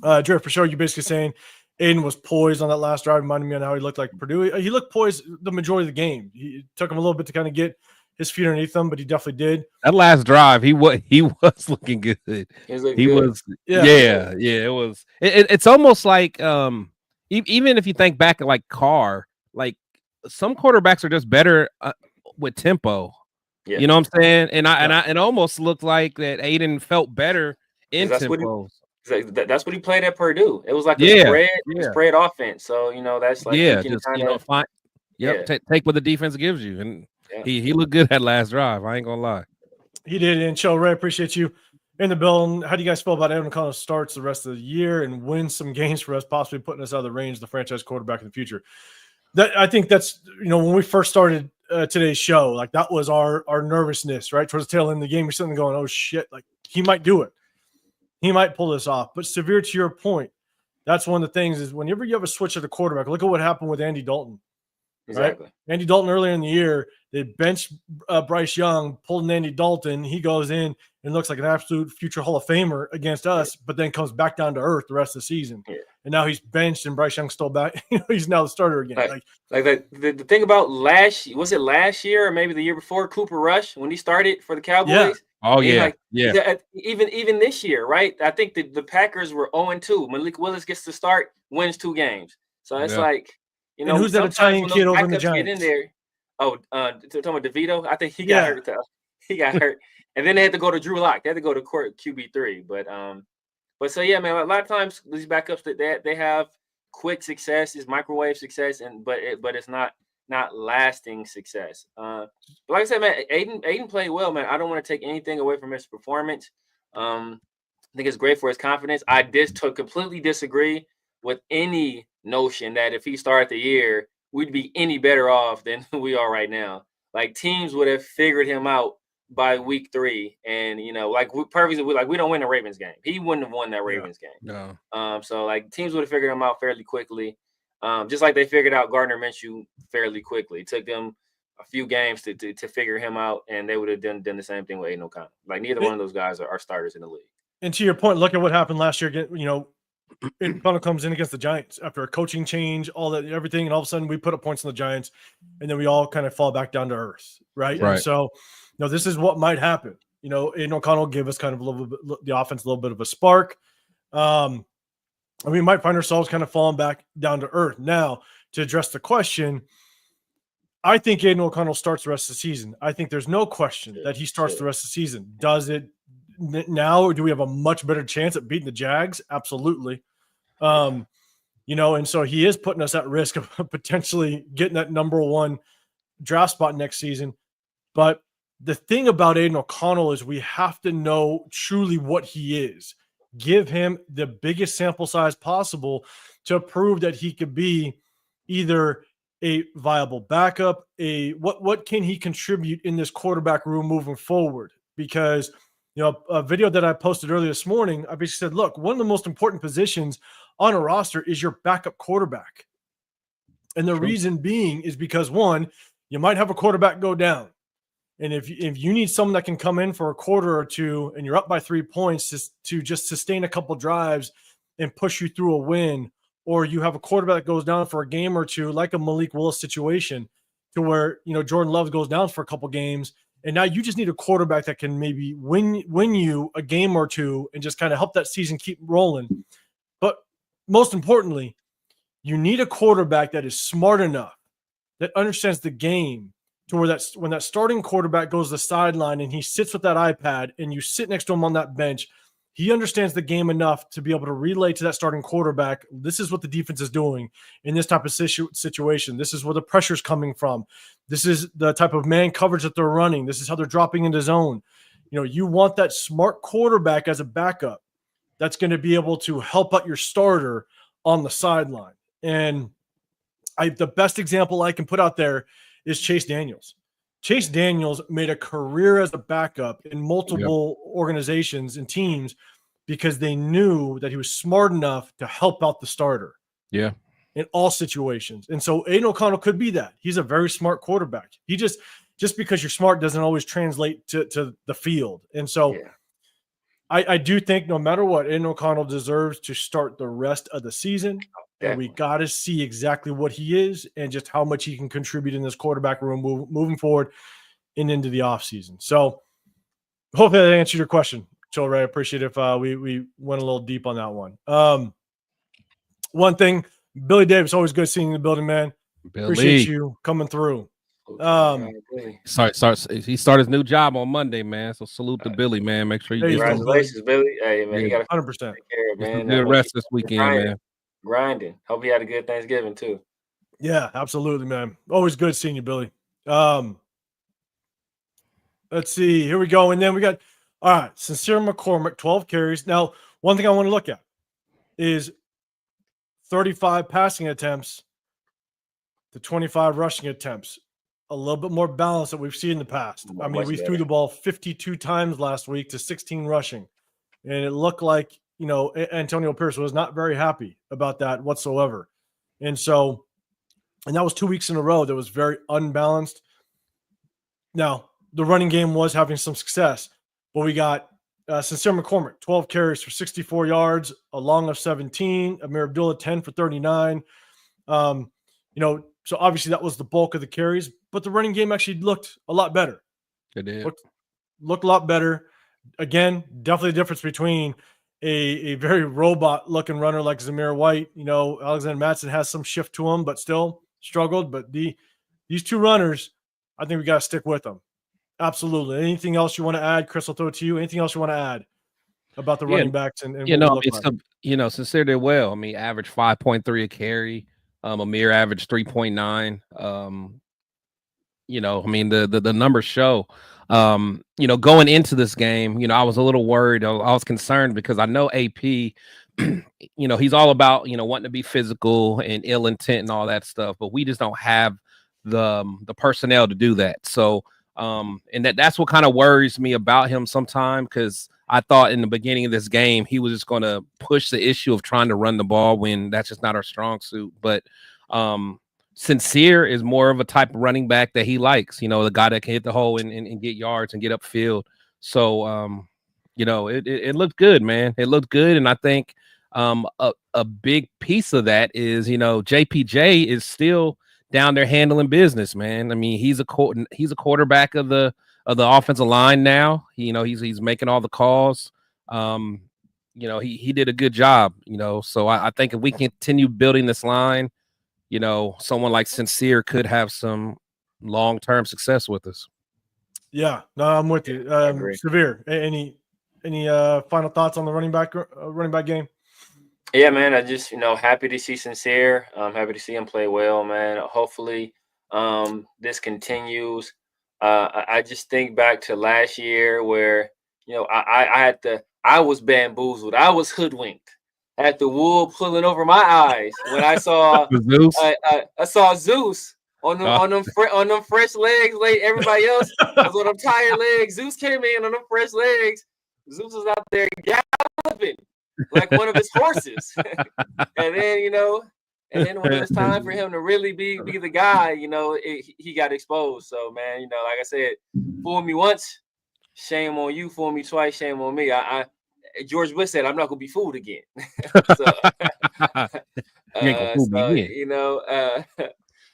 Jared, for sure, you're basically saying Aidan was poised on that last drive, reminding me on how he looked like Purdue. He looked poised the majority of the game. He took him a little bit to kind of get his feet underneath him, but he definitely did. That last drive, he was looking good. It was. It's almost like even if you think back at like Carr, like some quarterbacks are just better with tempo. Yeah. You know what I'm saying? And it almost looked like that Aidan felt better in tempo. That's what he played at Purdue. It was like a spread offense. So that's like take what the defense gives you, and he looked good that last drive. I ain't gonna lie, he did. And Joe Ray, appreciate you in the building. How do you guys feel about Aidan O'Connell starts the rest of the year and win some games for us, possibly putting us out of the range of the franchise quarterback in the future? I think that's, when we first started today's show, like that was our nervousness, right? Towards the tail end of the game, you're sitting there going, oh shit, like he might do it. He might pull this off. But Severe, to your point, that's one of the things is whenever you have a switch at the quarterback, look at what happened with Andy Dalton. Exactly. Right? Andy Dalton earlier in the year, they benched Bryce Young, pulled in Andy Dalton. He goes in and looks like an absolute future Hall of Famer against us, but then comes back down to earth the rest of the season. Yeah. And now he's benched and Bryce Young's still back. He's now the starter again. The thing about last year or maybe the year before, Cooper Rush, when he started for the Cowboys. Yeah. Oh, yeah. Even this year, right? I think the Packers were 0-2. Malik Willis gets to start, wins 2 games. So it's and who's that Italian kid over in the Giants? Get in there. Oh, talking about DeVito? I think he got hurt. He got hurt. And then they had to go to Drew Lock. They had to go to QB3. But so yeah, man, a lot of times these backups that they have quick success, is microwave success, but it's not lasting success. But like I said, man, Aidan played well, man. I don't want to take anything away from his performance. I think it's great for his confidence. I completely disagree with any notion that if he started the year, we'd be any better off than we are right now. Like teams would have figured him out by week 3, and we don't win the Ravens game. He wouldn't have won that Ravens game. No. So like teams would have figured him out fairly quickly. Just like they figured out Gardner Minshew fairly quickly. It took them a few games to figure him out, and they would have done the same thing with Aidan O'Connell. Like neither one of those guys are starters in the league. And to your point, look at what happened last year. Aidan O'Connell comes in against the Giants after a coaching change, all that, everything, and all of a sudden we put up points on the Giants, and then we all kind of fall back down to earth, right? And so, this is what might happen. Aidan O'Connell gave us kind of a little bit, the offense, a little bit of a spark. And we might find ourselves kind of falling back down to earth. Now, to address the question, I think Aidan O'Connell starts the rest of the season. I think there's no question that he starts the rest of the season. Does it now, or do we have a much better chance at beating the Jags? Absolutely. And so he is putting us at risk of potentially getting that number 1 draft spot next season. But the thing about Aidan O'Connell is we have to know truly what he is. Give him the biggest sample size possible to prove that he could be either a viable backup, what can he contribute in this quarterback room moving forward? Because a video that I posted earlier this morning, I basically said, look, one of the most important positions on a roster is your backup quarterback. And the reason being is because, one, you might have a quarterback go down. And if you need someone that can come in for a quarter or two and you're up by 3 points to just sustain a couple drives and push you through a win, or you have a quarterback that goes down for a game or two, like a Malik Willis situation, to where Jordan Love goes down for a couple games, and now you just need a quarterback that can maybe win you a game or two and just kind of help that season keep rolling. But most importantly, you need a quarterback that is smart enough, that understands the game, to where when that starting quarterback goes to the sideline and he sits with that iPad and you sit next to him on that bench, he understands the game enough to be able to relay to that starting quarterback, this is what the defense is doing in this type of situation. This is where the pressure's coming from. This is the type of man coverage that they're running. This is how they're dropping into zone. You want that smart quarterback as a backup that's going to be able to help out your starter on the sideline. And the best example I can put out there is Chase Daniels. Chase Daniels made a career as a backup in multiple organizations and teams because they knew that he was smart enough to help out the starter. Yeah. In all situations. And so Aidan O'Connell could be that. He's a very smart quarterback. He just because you're smart doesn't always translate to the field. And so I do think no matter what, Aidan O'Connell deserves to start the rest of the season. And we got to see exactly what he is and just how much he can contribute in this quarterback room moving forward and into the offseason. So hopefully that answered your question, Joe Ray. I appreciate if we went a little deep on that one. One thing, Billy Davis, always good seeing you in the building, man. Billy. Appreciate you coming through. He started his new job on Monday, man. So salute to Billy, man. Make sure you get congratulations, Billy. Hey, man, you got 100%. Take care, man. Good rest this weekend, man. Grinding. Hope you had a good Thanksgiving too. Yeah, absolutely, man. Always good seeing you, Billy. Let's see. Here we go. And then we got, all right, Sincere McCormick, 12 carries. Now, one thing I want to look at is 35 passing attempts, to 25 rushing attempts, a little bit more balance that we've seen in the past. I mean, Much we better. threw the ball 52 times last week to 16 rushing, and it looked like, you know, Antonio Pierce was not very happy about that whatsoever. And so, and that was 2 weeks in a row that was very unbalanced. Now, the running game was having some success, but we got Sincere McCormick, 12 carries for 64 yards, a long of 17, Amir Abdullah, 10 for 39. You know, so obviously that was the bulk of the carries, but the running game actually looked a lot better. It did. Looked a lot better. Again, definitely a difference between a very robot looking runner like Zamir White. You know, Alexander Mattson has some shift to him, but still struggled. But these two runners, I think we got to stick with them. Absolutely. Anything else you want to add, Chris? I'll throw it to you. Anything else you want to add about the running backs and you what know, we look it's like? Sincere did well. I mean, average 5.3 a carry. Amir average 3.9. You know, I mean, the numbers show. You know, going into this game, you know, I was a little worried. I was concerned because I know AP, you know, he's all about, you know, wanting to be physical and ill intent and all that stuff, but we just don't have the personnel to do that. So, and that's what kind of worries me about him sometimes, because I thought in the beginning of this game he was just going to push the issue of trying to run the ball when that's just not our strong suit. But Sincere is more of a type of running back that he likes, you know, the guy that can hit the hole and get yards and get upfield. So, you know, it looked good, man. It looked good. And I think a big piece of that is, you know, JPJ is still down there handling business, man. I mean, he's a quarterback of the offensive line now. You know, he's making all the calls. You know, he did a good job, you know. So I think if we continue building this line, you know, someone like Sincere could have some long-term success with us. Yeah, no, I'm with you. Severe, any final thoughts on the running back game? Yeah, man, I just, you know, happy to see Sincere. I'm happy to see him play well, man. Hopefully this continues. I just think back to last year where, you know, I was bamboozled. I was hoodwinked. I had the wool pulling over my eyes when I saw Zeus. I saw Zeus on them fresh legs. Like everybody else was on them tired legs. Zeus came in on them fresh legs. Zeus was out there galloping like one of his horses. And then, you know, and then when it was time for him to really be the guy, you know, he got exposed. So, man, you know, like I said, fool me once, shame on you. Fool me twice, shame on me. George Bush said, I'm not gonna be fooled again. So, you know,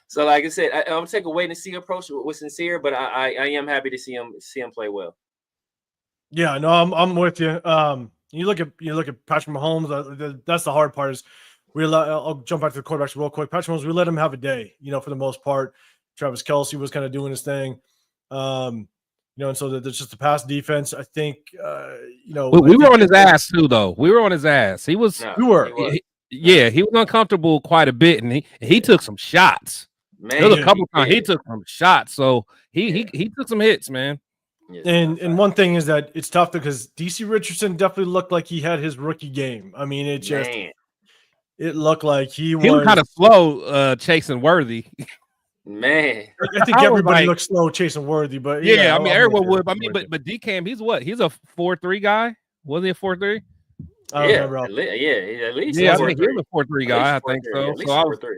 so like I said, I'm gonna take a wait and see approach with Sincere, but I am happy to see him play well. Yeah, no, I'm with you. You look at Patrick Mahomes. That's the hard part. Is I'll jump back to the quarterbacks real quick. Patrick Mahomes, we let him have a day. You know, for the most part, Travis Kelce was kind of doing his thing. You know, and so there's just the pass defense. I think, you know, we were on his ass too, though. We were on his ass. He was. We were. He was uncomfortable quite a bit, and he took some shots. Man, there was a couple times he took some shots, so he took some hits, man. And one thing is that it's tough because DC Richardson definitely looked like he had his rookie game. I mean, it looked like he was kind of slow chasing Worthy. Man, I think everybody looks slow chasing Worthy, but yeah, I mean everyone would. I mean, but DCam, he's what? He's a 4-3 guy. Was he a 4-3? I don't remember. At least. Yeah, I think he was a 4-3 guy. I think so. So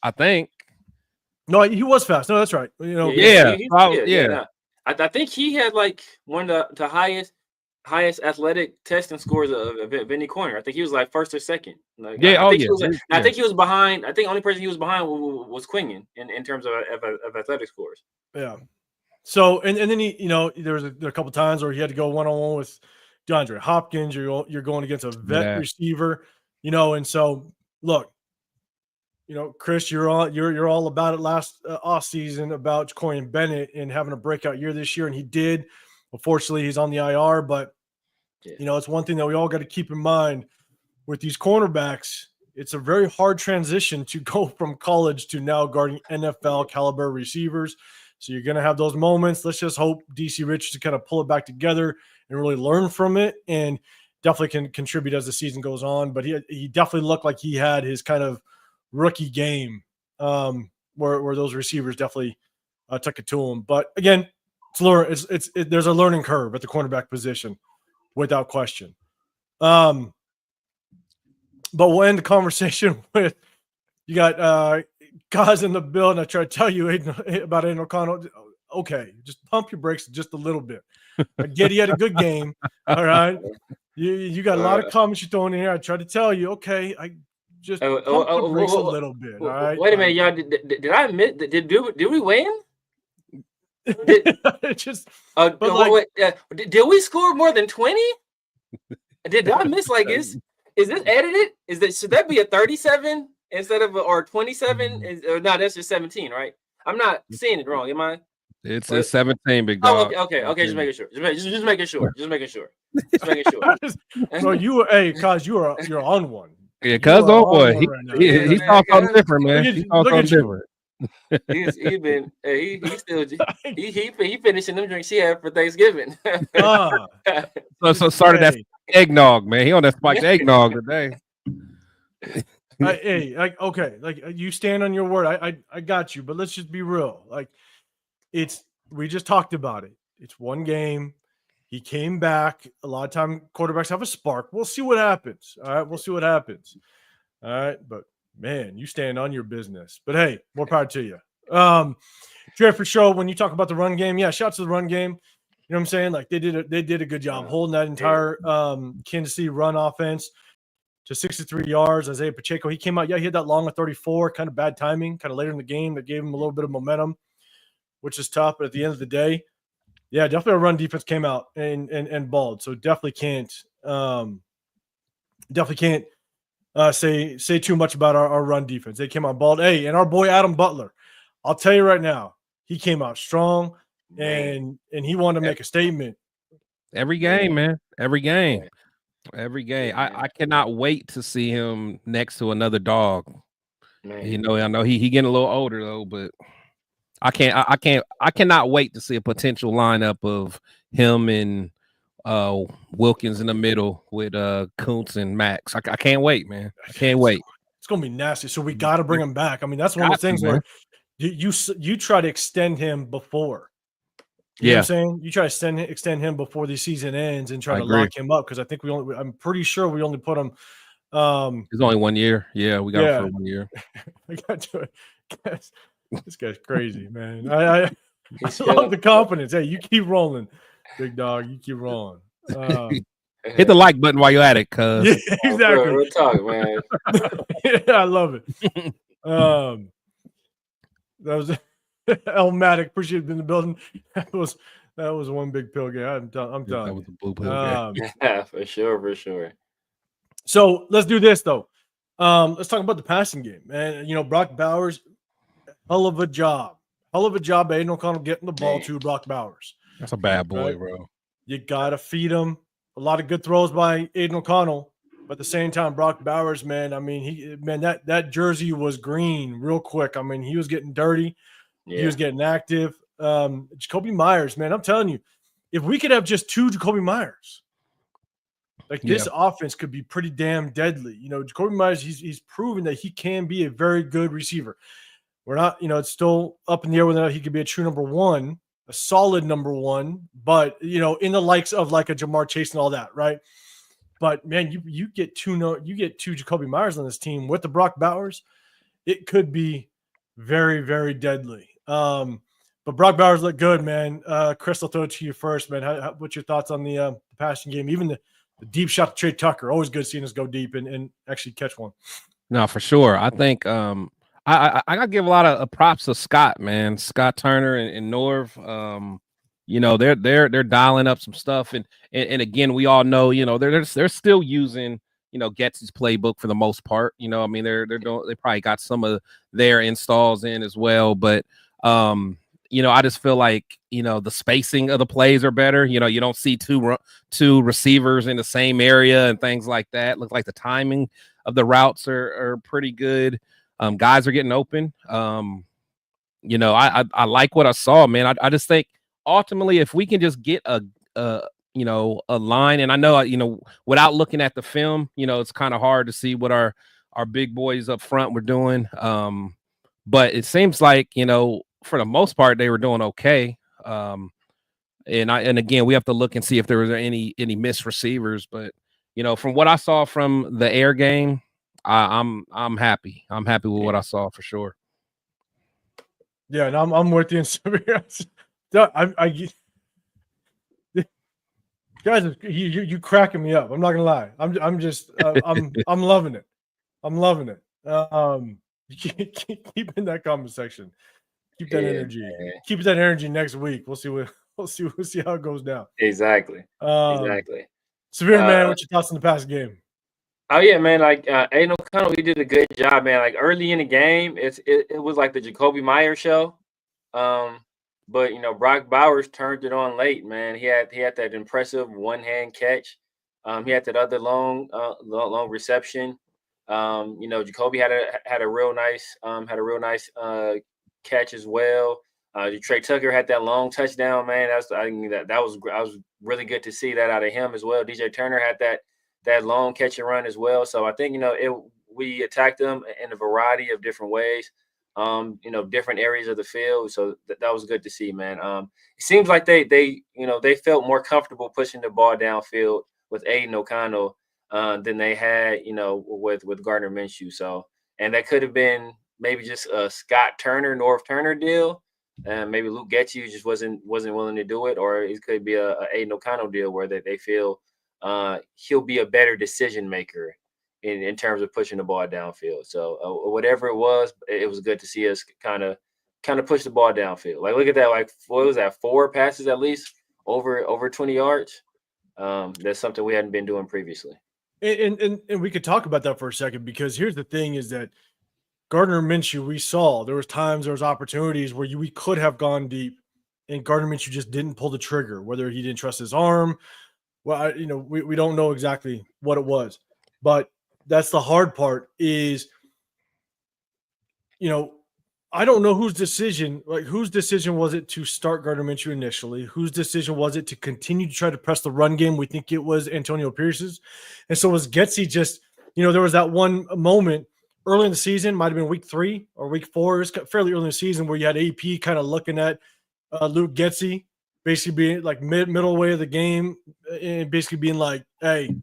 I think. No, he was fast. No, that's right. You know, yeah. I think he had like one of the highest athletic testing scores of any corner. I think he was like first or second. Like, I think he was behind. I think the only person he was behind was Quinion in terms of athletic scores. Yeah. So and then he, you know, there was a couple times where he had to go one-on-one with DeAndre Hopkins. You're going against a vet receiver, you know, and so look, you know, Chris, you're all about it last off season about Jacorian Bennett and having a breakout year this year, and he did. Unfortunately, he's on the IR, but you know, it's one thing that we all got to keep in mind with these cornerbacks. It's a very hard transition to go from college to now guarding NFL caliber receivers. So you're going to have those moments. Let's just hope DC Richardson kind of pull it back together and really learn from it, and definitely can contribute as the season goes on. But he definitely looked like he had his kind of rookie game. You where those receivers definitely took it to him. But again, there's a learning curve at the cornerback position, without question. But we'll end the conversation with you got guys in the building. I try to tell you about Aidan O'Connell. Okay, just pump your brakes just a little bit. I get he had a good game. All right. You got a lot of comments you're throwing in here. I tried to tell you, okay, I just pump the brakes a little bit. All right. Wait a minute, y'all. Did I admit? Did we win? Just did we score more than 20? Did I miss is this edited? Should that be a 37 instead of or 27? Or no, that's just 17, right? I'm not seeing it wrong, am I? It's 17, big dog. Okay. Just making sure. Just making sure. Bro, cause you're on one. Yeah, cuz boy, he saw something different, man. He saw something different. He finishing them drinks he had for Thanksgiving. So started that eggnog, man. He on that spiked eggnog today. You stand on your word. I got you, but let's just be real. We just talked about it. It's one game. He came back. A lot of time quarterbacks have a spark. We'll see what happens. All right. We'll see what happens. All right. But man, you stand on your business. But hey, more power to you. Trey, for sure, when you talk about the run game, yeah, shout out to the run game. You know what I'm saying? They did a good job holding that entire Kansas City run offense to 63 yards. Isaiah Pacheco, he came out. Yeah, he had that long of 34, kind of bad timing, kind of later in the game that gave him a little bit of momentum, which is tough. But at the end of the day, yeah, definitely our run defense came out and balled. So definitely can't say too much about our run defense. They came out balled. Hey, and our boy Adam Butler, I'll tell you right now, he came out strong and he wanted to make a statement. Every game, man. Every game. I cannot wait to see him next to another dog. Man. I know he getting a little older though, but I cannot wait to see a potential lineup of him and Wilkins in the middle with Kuntz and Max. I can't wait, man. I can't wait. It's gonna be nasty. So we got to bring him back. I mean, that's one of the things where you try to extend him before. You know what I'm saying? You try to extend him before the season ends and try to lock him up because I think I'm pretty sure we only put him. It's only 1 year. Yeah, we got him for 1 year. I got to. This guy's crazy, man. I love the confidence. Hey, you keep rolling, big dog. You keep rolling. Hit the like button while you're at it, cuz. Yeah, exactly. Real talk, man. Yeah, I love it. That was Elmatic. Appreciate it in the building. That was one big pill game. I'm done. That was a blue pill game. Yeah, for sure. So let's do this though. Let's talk about the passing game, man. Brock Bowers. Hell of a job, Aidan O'Connell getting the ball to Brock Bowers. That's a bad boy, bro. You got to feed him. A lot of good throws by Aidan O'Connell, but at the same time, Brock Bowers, man, I mean, that jersey was green real quick. I mean, he was getting dirty. Yeah. He was getting active. Jacoby Myers, man, I'm telling you, if we could have just 2 Jacoby Myers, this offense could be pretty damn deadly. Jacoby Myers, he's proven that he can be a very good receiver. We're not, it's still up in the air whether or not he could be a true number one, a solid number one, but, in the likes of like a Jamar Chase and all that, right? But, man, you get two Jacoby Myers on this team with the Brock Bowers, it could be very, very deadly. But Brock Bowers looked good, man. Chris, I'll throw it to you first, man. What's your thoughts on the passing game? Even the deep shot to Trey Tucker, always good seeing us go deep and actually catch one. No, for sure. I think I gotta give a lot of props to Scott, man. Scott Turner and Norv. They're dialing up some stuff, and again, we all know, they're still using, Getsy's playbook for the most part. They probably got some of their installs in as well, but I just feel like the spacing of the plays are better. You don't see two receivers in the same area and things like that. Look like the timing of the routes are pretty good. Guys are getting open. I like what I saw, man. I just think ultimately, if we can just get a line, and I know, without looking at the film, it's kind of hard to see what our big boys up front were doing. But it seems like, for the most part, they were doing okay. And again, we have to look and see if there was any missed receivers. But from what I saw from the air game, I'm happy. I'm happy with what I saw for sure. Yeah, and I'm with you. Guys, you cracking me up. I'm not gonna lie. I'm just I'm loving it. I'm loving it. Keep in that comment section. Keep that energy. Man. Keep that energy next week. We'll see how it goes down. Exactly. Severe, man, what's your thoughts on the past game? Oh yeah, man. Like Aidan O'Connell, he did a good job, man. Like early in the game, it was like the Jacoby Myers show. But Brock Bowers turned it on late, man. He had that impressive one-hand catch. He had that other long reception. Jacoby had a real nice catch as well. Trey Tucker had that long touchdown, man. That was really good to see that out of him as well. DJ Turner had that long catch and run as well. So I think we attacked them in a variety of different ways. Different areas of the field. So that was good to see, man. It seems like they felt more comfortable pushing the ball downfield with Aidan O'Connell than they had, with Gardner Minshew. So, and that could have been maybe just a Scott Turner, North Turner deal. And maybe Luke Getchie just wasn't willing to do it, or it could be a Aidan O'Connell deal where they feel he'll be a better decision maker in terms of pushing the ball downfield. So whatever it was good to see us kind of push the ball downfield. Like, look at that. Like, what was that? 4 passes at least over 20 yards. That's something we hadn't been doing previously. And we could talk about that for a second, because here's the thing is that Gardner Minshew, we saw there was opportunities where we could have gone deep, and Gardner Minshew just didn't pull the trigger, whether he didn't trust his arm. Well, we don't know exactly what it was, but that's the hard part is, I don't know whose decision was it to start Gardner Minshew initially? Whose decision was it to continue to try to press the run game? We think it was Antonio Pierce's. And so was Getchie just, there was that one moment early in the season, might have been week 3 or week 4. It was fairly early in the season where you had AP kind of looking at Luke Getchie, basically being like middle way of the game, and basically being like, hey,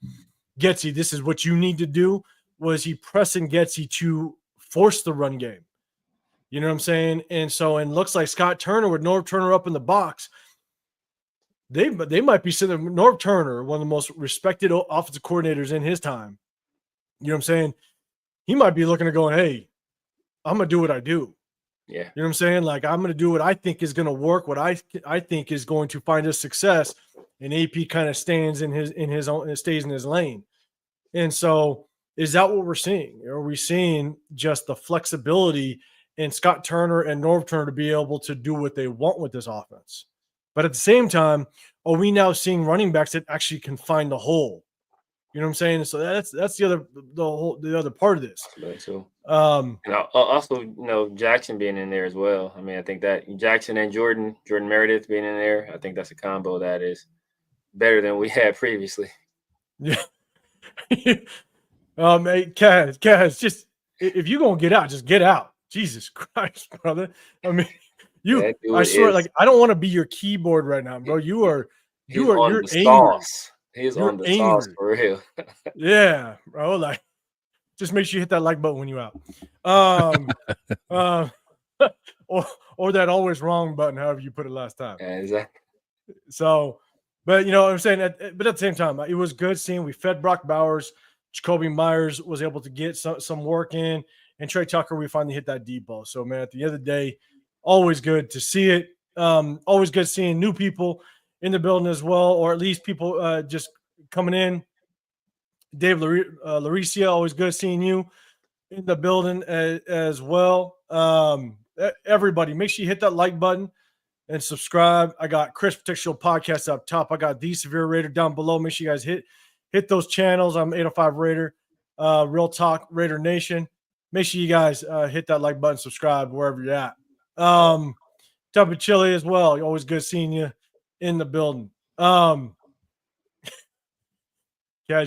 Getchie, this is what you need to do. Was he pressing Getchie to force the run game? You know what I'm saying? And so, and looks like Scott Turner with Norv Turner up in the box. They might be sitting there. Norv Turner, one of the most respected offensive coordinators in his time. You know what I'm saying? He might be looking at going, hey, I'm going to do what I do. Yeah. You know what I'm saying? Like, I'm going to do what I think is going to work, what I think is going to find us success. And AP kind of stands in his own, stays in his lane. And so, is that what we're seeing? Are we seeing just the flexibility in Scott Turner and Norv Turner to be able to do what they want with this offense? But at the same time, are we now seeing running backs that actually can find the hole? You know what I'm saying? So that's the other part of this. So, also, Jackson being in there as well. I mean, I think that Jackson and Jordan Meredith being in there, I think that's a combo that is better than we had previously. Yeah. Hey, Kaz, just if you're gonna get out, just get out. Jesus Christ, brother. I mean, I swear, like, I don't want to be your keyboard right now, bro. You're angry. He's on the sauce for real. Yeah, bro. Like, just make sure you hit that like button when you're out. Or that always wrong button, however you put it last time. Yeah, exactly. So, but I'm saying that, but at the same time, it was good seeing we fed Brock Bowers. Jacoby Myers was able to get some work in, and Trey Tucker, we finally hit that deep ball. So, man, at the end of the day, always good to see it. Always good seeing new people in the building as well, or at least people just coming in. Dave Lauricia, always good seeing you in the building as well. Everybody, make sure you hit that like button and subscribe. I got Chris Protect Show podcast up top. I got TheSevere Raider down below. Make sure you guys hit those channels. I'm 805 Raider, Real Talk, Raider Nation. Make sure you guys hit that like button, subscribe wherever you're at. Tub of Chili as well. Always good seeing you in the building. Guys,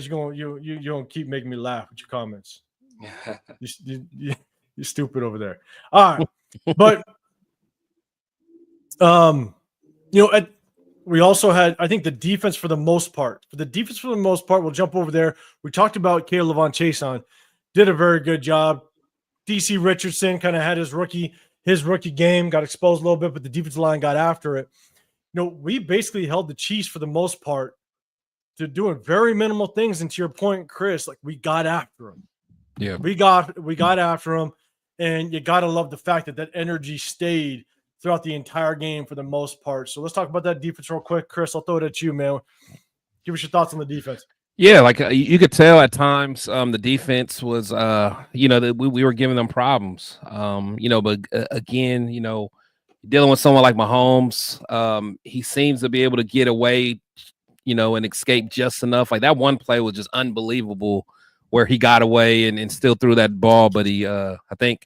you're gonna keep making me laugh with your comments. You You're stupid over there. All right. But we also had, I think, the defense for the most part. For the defense for the most part, we'll jump over there. We talked about Caleb Von Chason. Did a very good job. DC Richardson kind of had his rookie game, got exposed a little bit, but the defensive line got after it. We basically held the Chiefs for the most part to doing very minimal things. And to your point, Chris, like we got after them. Yeah, we got after them, and you got to love the fact that energy stayed throughout the entire game for the most part. So let's talk about that defense real quick. Chris, I'll throw it at you, man. Give us your thoughts on the defense. Yeah, like you could tell at times the defense was, that we were giving them problems. But again, dealing with someone like Mahomes, he seems to be able to get away, and escape just enough. Like that one play was just unbelievable where he got away and still threw that ball. But he, I think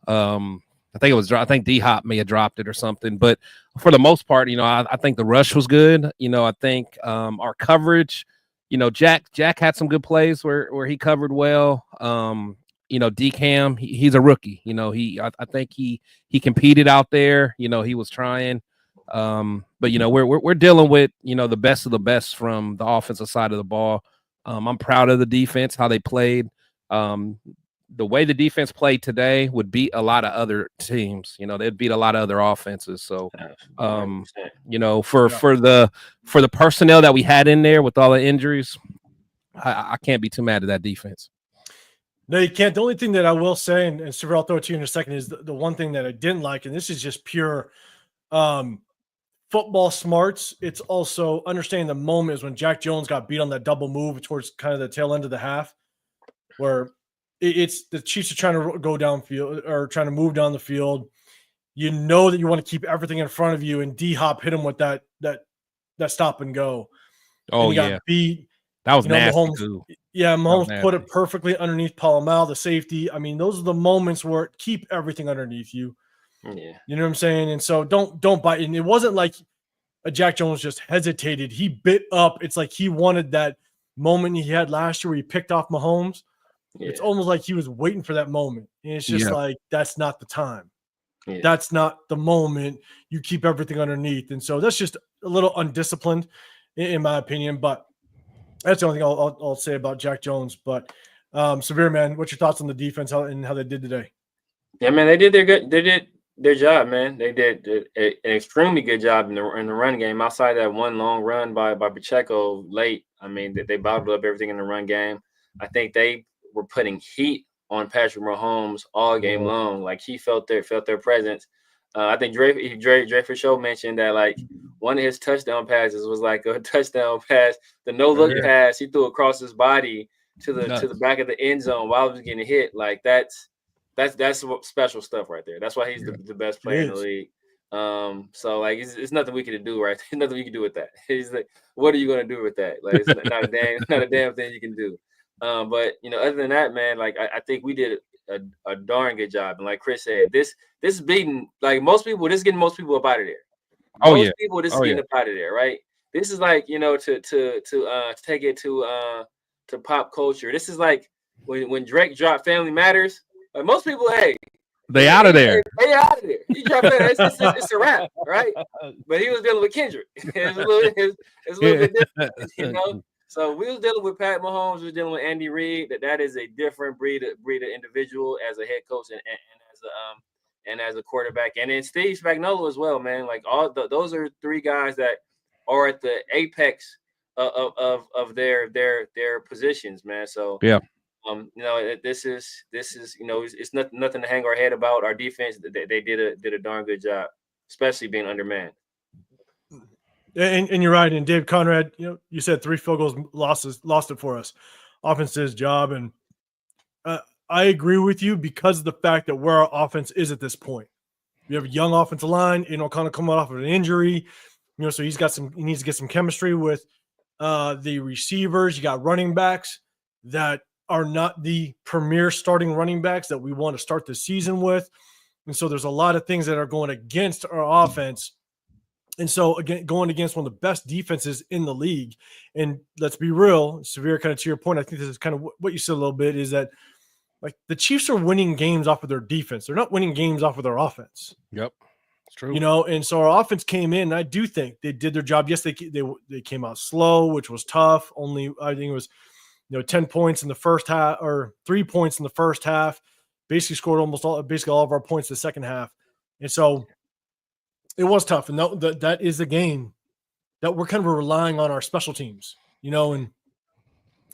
it was, I think D-Hop may have dropped it or something. But for the most part, I think the rush was good. I think our coverage, Jack had some good plays where he covered well. D-Cam, he's a rookie. I think he competed out there. He was trying. But we're dealing with the best of the best from the offensive side of the ball. I'm proud of the defense, how they played. The way the defense played today would beat a lot of other teams. They'd beat a lot of other offenses. So, for the personnel that we had in there with all the injuries, I can't be too mad at that defense. No, you can't. The only thing that I will say, and Severe, I'll throw it to you in a second, is the one thing that I didn't like, and this is just pure football smarts. It's also understanding the moment is when Jack Jones got beat on that double move towards kind of the tail end of the half, where it's the Chiefs are trying to go downfield or trying to move down the field. That you want to keep everything in front of you, and D-Hop hit him with that stop and go. Oh, and he got beat. That was nasty. Mahomes, too. Yeah, Mahomes put it perfectly underneath Palomal, the safety. I mean, those are the moments where keep everything underneath you. Yeah. You know what I'm saying? And so don't bite. And it wasn't like a Jack Jones just hesitated. He bit up. It's like he wanted that moment he had last year where he picked off Mahomes. Yeah. It's almost like he was waiting for that moment. And it's just like, that's not the time. Yeah. That's not the moment. You keep everything underneath. And so that's just a little undisciplined in my opinion. But that's the only thing I'll say about Jack Jones. But Severe, man, what's your thoughts on the defense and how they did today? Yeah, man, they did their job, man. They did an extremely good job in the run game. Outside that one long run by Pacheco late, I mean, they bottled up everything in the run game. I think they were putting heat on Patrick Mahomes all game long. Like he felt their presence. I think Dre for sure mentioned that like one of his touchdown passes was like a touchdown pass, the no look pass he threw across his body to the back of the end zone while he was getting hit. Like that's special stuff right there. That's why he's the best player in the league. So like it's nothing we can do, right? There's nothing we can do with that. He's like, what are you gonna do with that? Like it's not a damn thing you can do. But other than that, man, like I think we did a darn good job. And like Chris said, this is beating like most people. This is getting most people up out of there. Most people, this is getting up out of there, right? This is like to take it to pop culture. This is like when Drake dropped "Family Matters." Like most people, hey, they out of there. They out of there. He dropped that. It's a wrap, right? But he was dealing with Kendrick. It's a little bit different, So we was dealing with Pat Mahomes. We was dealing with Andy Reid. That is a different breed of individual as a head coach and as a quarterback. And then Steve Spagnuolo as well, man. Like those are three guys that are at the apex of their positions, man. So yeah. This is it's nothing to hang our head about. Our defense, they did a darn good job, especially being undermanned. And you're right. And Dave Conrad, you said 3 field goals lost it for us. Offense did his job, and I agree with you because of the fact that where our offense is at this point. We have a young offensive line. Aidan O'Connell coming off of an injury, so he needs to get some chemistry with the receivers. You got running backs that are not the premier starting running backs that we want to start the season with. And so there's a lot of things that are going against our offense. And so, again, going against one of the best defenses in the league. And let's be real, Severe, kind of to your point, I think this is kind of what you said a little bit, is that like the Chiefs are winning games off of their defense. They're not winning games off of their offense. Yep, it's true. You know, and so our offense came in. And I do think they did their job. Yes, they came out slow, which was tough. Only I think it was 10 points in the first half or 3 points in the first half. Basically scored basically all of our points in the second half, and so it was tough. And that is a game that we're kind of relying on our special teams. And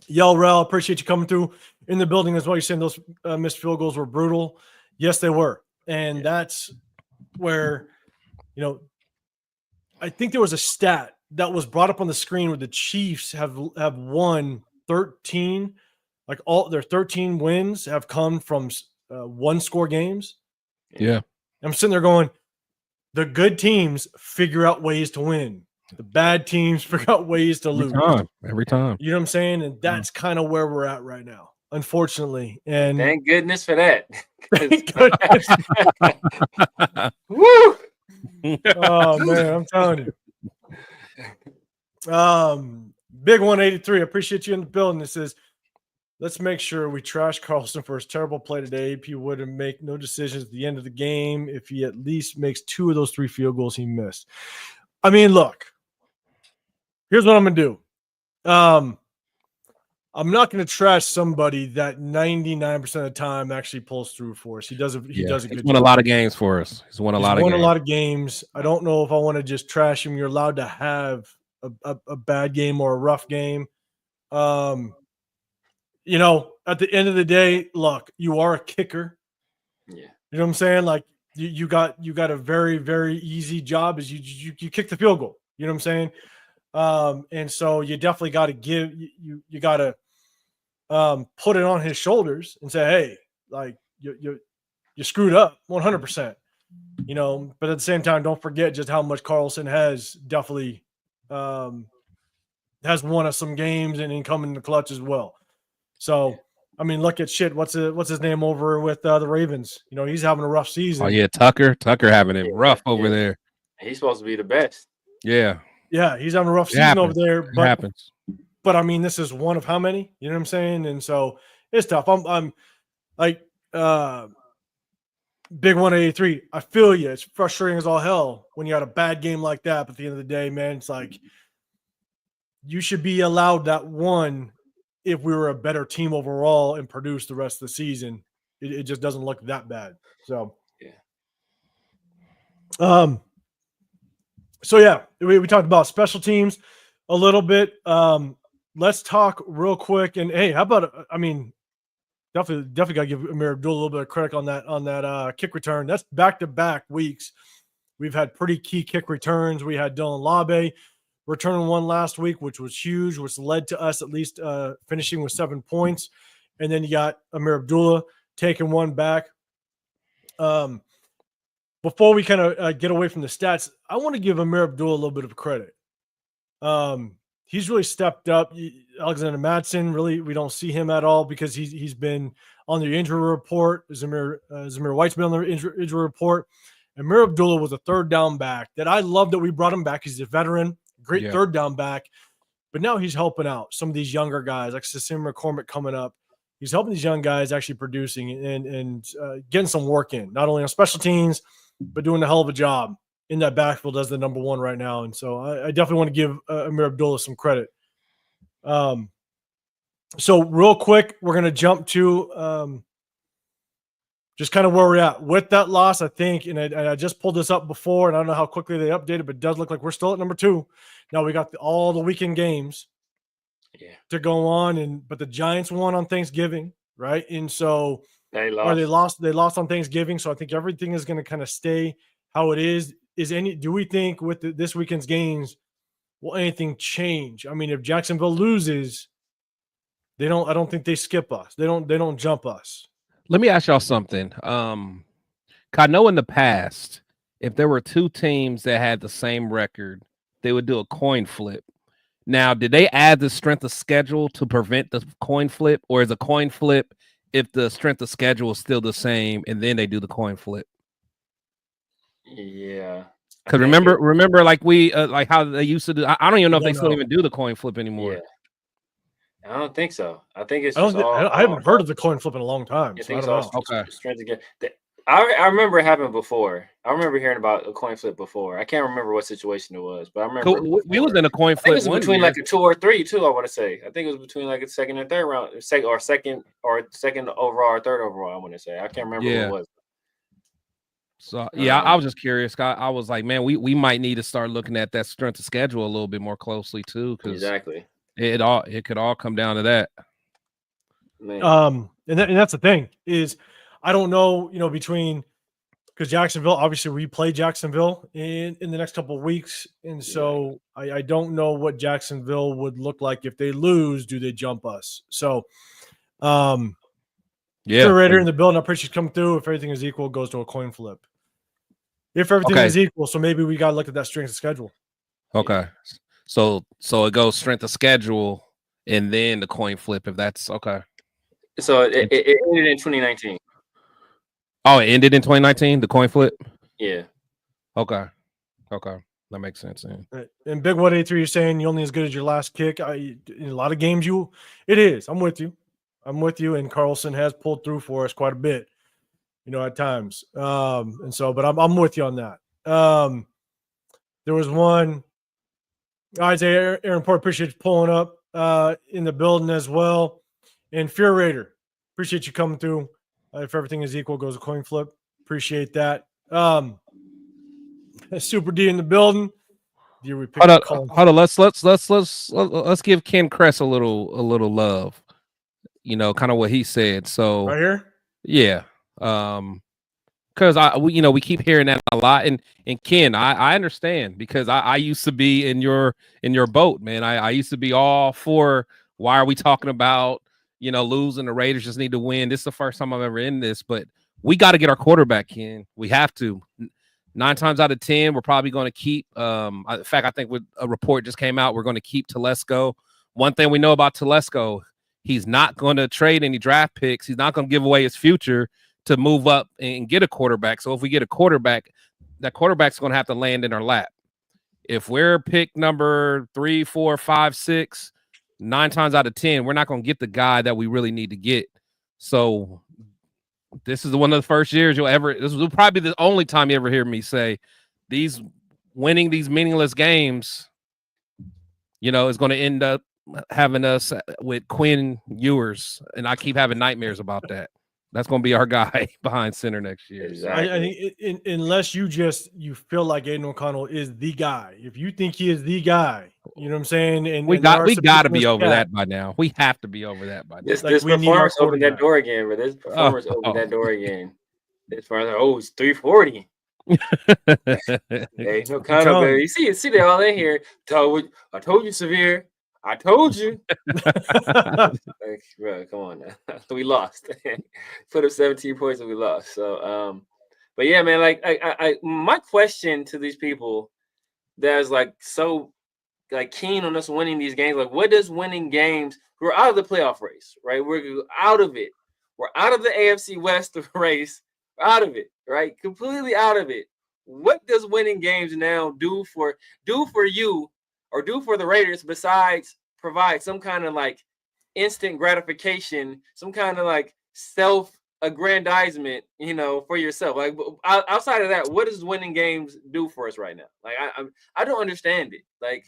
Yell Rel, appreciate you coming through in the building as well. You're saying those missed field goals were brutal. Yes, they were. And that's where, I think there was a stat that was brought up on the screen where the Chiefs have won 13, like all their 13 wins have come from one score games. Yeah. I'm sitting there going, the good teams figure out ways to win. The bad teams figure out ways to lose. Every time. You know what I'm saying? And that's kind of where we're at right now, unfortunately. And thank goodness for that. thank goodness. Woo! Oh man, I'm telling you. Big 183. Appreciate you in the building. It says, let's make sure we trash Carlson for his terrible play today. AP wouldn't make no decisions at the end of the game if he at least makes 2 of those 3 field goals he missed. I mean, look. Here's what I'm gonna do. I'm not gonna trash somebody that 99% of the time actually pulls through for us. He does a good job. He's won a lot of games for us. He's won a lot of games. I don't know if I want to just trash him. You're allowed to have a bad game or a rough game. At the end of the day, look, you are a kicker. Yeah. You know what I'm saying? Like you got a very, very easy job is you kick the field goal. You know what I'm saying? And so you definitely got to give you got to put it on his shoulders and say, hey, like you screwed up 100%. But at the same time, don't forget just how much Carlson has definitely has won us some games and come in the clutch as well. So I mean, look at shit. What's his name over with the Ravens? He's having a rough season. Oh yeah, Tucker having it rough over there. He's supposed to be the best. Yeah. Yeah, he's having a rough season over there. It happens. But I mean, this is one of how many? You know what I'm saying? And so it's tough. I'm like big 183. I feel you. It's frustrating as all hell when you had a bad game like that. But at the end of the day, man, it's like you should be allowed that one if we were a better team overall and produce the rest of the season. It just doesn't look that bad. So yeah. So yeah, we talked about special teams a little bit. Let's talk real quick. And hey, how about definitely gotta give Amir Abdul a little bit of credit on that kick return. That's back-to-back weeks. We've had pretty key kick returns. We had Dylan Labe returning one last week, which was huge, which led to us at least finishing with 7 points. And then you got Amir Abdullah taking one back. Before we kind of get away from the stats, I want to give Amir Abdullah a little bit of credit. He's really stepped up. Alexander Madsen, really, we don't see him at all because he's been on the injury report. Zamir White's been on the injury report. Amir Abdullah was a third down back that I love that we brought him back. He's a veteran, great third down back. But now he's helping out some of these younger guys, like Sasim McCormick coming up. He's helping these young guys actually producing and getting some work in, not only on special teams, but doing a hell of a job in that backfield as the number one right now. And so I definitely want to give Amir Abdullah some credit. So real quick, we're going to jump to just kind of where we're at with that loss, I think. And I just pulled this up before, and I don't know how quickly they updated, but it does look like we're still at number 2. Now we got all the weekend games to go on, but the Giants won on Thanksgiving, right? And so they lost on Thanksgiving. So I think everything is going to kind of stay how it is. Do we think with this weekend's games, will anything change? I mean, if Jacksonville loses, I don't think they skip us. They don't jump us. Let me ask y'all something. I know in the past, if there were 2 teams that had the same record, they would do a coin flip. Now, did they add the strength of schedule to prevent the coin flip, or is a coin flip if the strength of schedule is still the same and then they do the coin flip? Yeah. Because remember, like we like how they used to do. I don't even know if they still even do the coin flip anymore. I don't think so. I think it's I don't. just all. I haven't heard of the coin flip in a long time, I so think I it's don't all know. Okay. strength again. I remember it happened before. I remember hearing about a coin flip before. I can't remember what situation it was, but I remember. Cool. We was in a coin I think flip it was one between year. like a 2 or 3 too. I want to say. I think it was between like a second and third round, second overall or third overall. I want to say. I can't remember Yeah. what it was. So yeah, I was just curious. I was like, man, we might need to start looking at that strength of schedule a little bit more closely too, because Exactly. it could all come down to that. Man. And that's the thing is, I don't know, between because Jacksonville, obviously we play Jacksonville in the next couple of weeks, and so I don't know what Jacksonville would look like if they lose. Do they jump us? So, Raider in the building. I appreciate you come through. If everything is equal, it goes to a coin flip. If everything is equal, so maybe we got to look at that strength of schedule. Okay, so it goes strength of schedule and then the coin flip. If that's okay. So it ended in 2019. Oh, it ended in 2019. The coin flip. Yeah. Okay, that makes sense. And Big 183, you're saying you're only as good as your last kick. In a lot of games, it is. I'm with you. And Carlson has pulled through for us quite a bit, at times. And so, but I'm with you on that. There was one. I'd say Aaron Port, appreciate you pulling up in the building as well. And Fear Raider, appreciate you coming through. If everything is equal, goes a coin flip. Appreciate that. Super D in the building. Hold on. Let's give Ken Kress a little love. Kind of what he said. So right here, yeah. Because we keep hearing that a lot, and Ken, I understand because I used to be in your boat, man. I used to be all for why are we talking about losing, the Raiders just need to win. This is the first time I'm ever in this, but we got to get our quarterback, Ken. We have to. 9 times out of 10, we're probably going to keep. In fact, I think with a report just came out, we're going to keep Telesco. One thing we know about Telesco, he's not going to trade any draft picks. He's not going to give away his future to move up and get a quarterback. So if we get a quarterback, that quarterback's going to have to land in our lap. If we're pick number 3, 4, 5, 6, 9 times out of 10, we're not going to get the guy that we really need to get. So this is one of the first years this will probably be the only time you ever hear me say winning these meaningless games, is going to end up having us with Quinn Ewers. And I keep having nightmares about that. That's going to be our guy behind center next year. Exactly. I think unless you feel like Aidan O'Connell is the guy. If you think he is the guy, you know what I'm saying? And we got to be over that by now. We have to be over that by now. This performance opened that door again, but this performance opened that door again. This part, it's 340. Hey, O'Connell, baby. You see they all in here. I told you, Severe. I told you. Like, bro, come on now. We lost. Put up 17 points and we lost. So, but yeah, man. Like, I my question to these people that's like so like keen on us winning these games, like, what does winning games? We're out of the playoff race, right? We're out of it. We're out of the AFC West race. We're out of it, right? Completely out of it. What does winning games now do for you? Or do for the Raiders besides provide some kind of like instant gratification, some kind of like self-aggrandizement, for yourself? Like outside of that, what does winning games do for us right now? Like I don't understand it. Like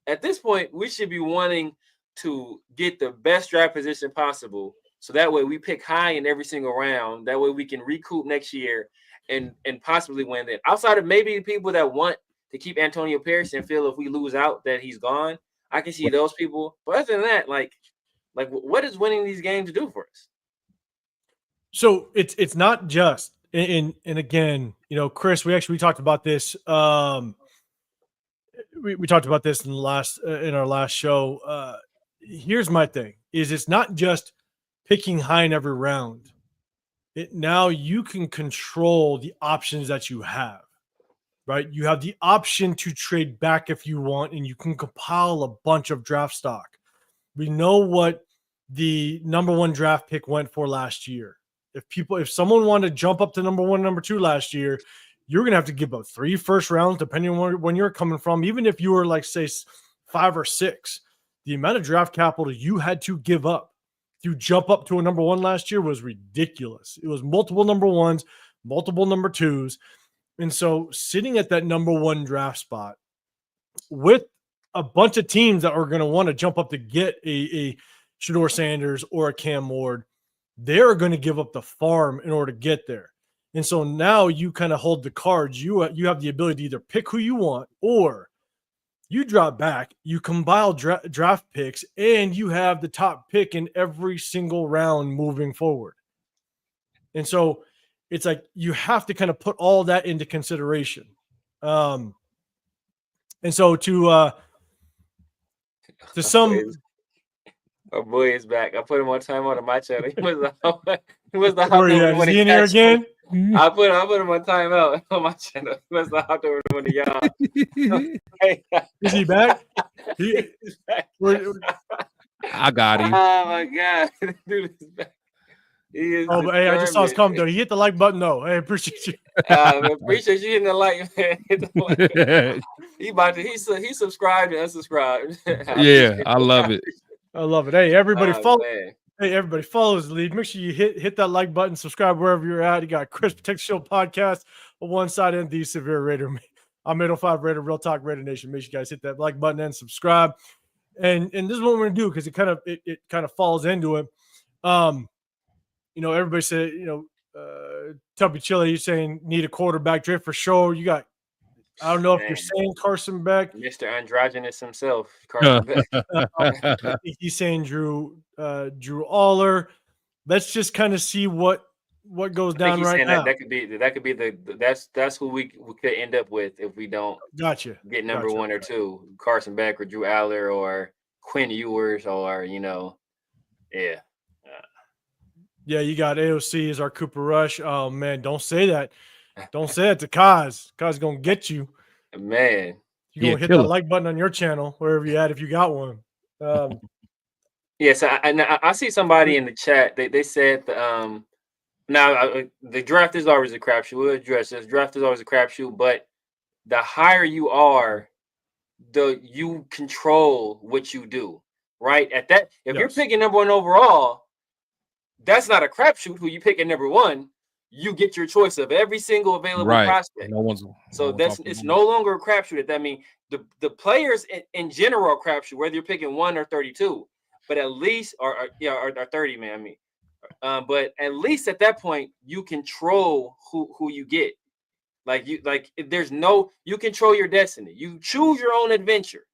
at this point, we should be wanting to get the best draft position possible, so that way we pick high in every single round. That way we can recoup next year and possibly win that. Outside of maybe people that want to keep Antonio Pierce and feel if we lose out that he's gone, I can see those people. But other than that, like what does winning these games do for us? So it's not just and again, Chris, we talked about this. We talked about this in our last show. Here's my thing: is it's not just picking high in every round. Now you can control the options that you have. Right, you have the option to trade back if you want, and you can compile a bunch of draft stock. We know what the number 1 draft pick went for last year. If someone wanted to jump up to number 1, number 2 last year, you're gonna have to give up 3 first rounds, depending on when you're coming from. Even if you were like say 5 or 6, the amount of draft capital you had to give up to jump up to a number one last year was ridiculous. It was multiple number ones, multiple number twos. And so sitting at that number one draft spot with a bunch of teams that are going to want to jump up to get a Shedeur Sanders or a Cam Ward, they're going to give up the farm in order to get there. And so now you kind of hold the cards. You have the ability to either pick who you want, or you drop back, you compile draft picks, and you have the top pick in every single round moving forward. And so it's like you have to kind of put all that into consideration. And so to some, our boy is back. I put him on timeout on my channel. He was the where is he in here again? I put him on timeout on my channel. He was the hot over one of y'all. Is he back? He's back. I got him. Oh my god, dude is back. He is. Oh, but hey, I just saw his comment though. He hit the like button though. Hey, appreciate you. Appreciate you hitting the like, man. Hit the like. He subscribed and unsubscribed. Yeah, I love it. I love it. Hey, everybody follow. Man. Hey, everybody follows the lead. Make sure you hit that like button, subscribe wherever you're at. You got Chris Protect Show podcast on one side and TheSevere Raider. I'm 805 Raider, Real Talk Raider Nation. Make sure you guys hit that like button and subscribe. And this is what we're gonna do because it kind of falls into it. Everybody said, Tubby Chili, you're saying need a quarterback. Dre for sure. You got, I don't know if you're saying Carson Beck. Mr. Androgynous himself, Carson Beck. He's saying Drew Aller. Let's just kind of see what goes down right now. That could be that's who we could end up with if we don't get number one or two, Carson Beck or Drew Aller or Quinn Ewers or yeah. Yeah, you got AOC as our Cooper Rush. Oh man, don't say that. Don't say it to Kaz. Kaz gonna get you. Man. You're gonna hit that like button on your channel, wherever you at, if you got one. Yes, I see somebody in the chat. They said the draft is always a crapshoot. We'll address this. Draft is always a crapshoot, but the higher you are, you control what you do. Right? At that, if you're picking number one overall, that's not a crapshoot who you pick at number one. You get your choice of every single available prospect. It's no longer a crapshoot. That means the players in general are crapshoot, whether you're picking 1 or 32, but at least or 30, man. I mean, but at least at that point you control who you get. You control your destiny. You choose your own adventure.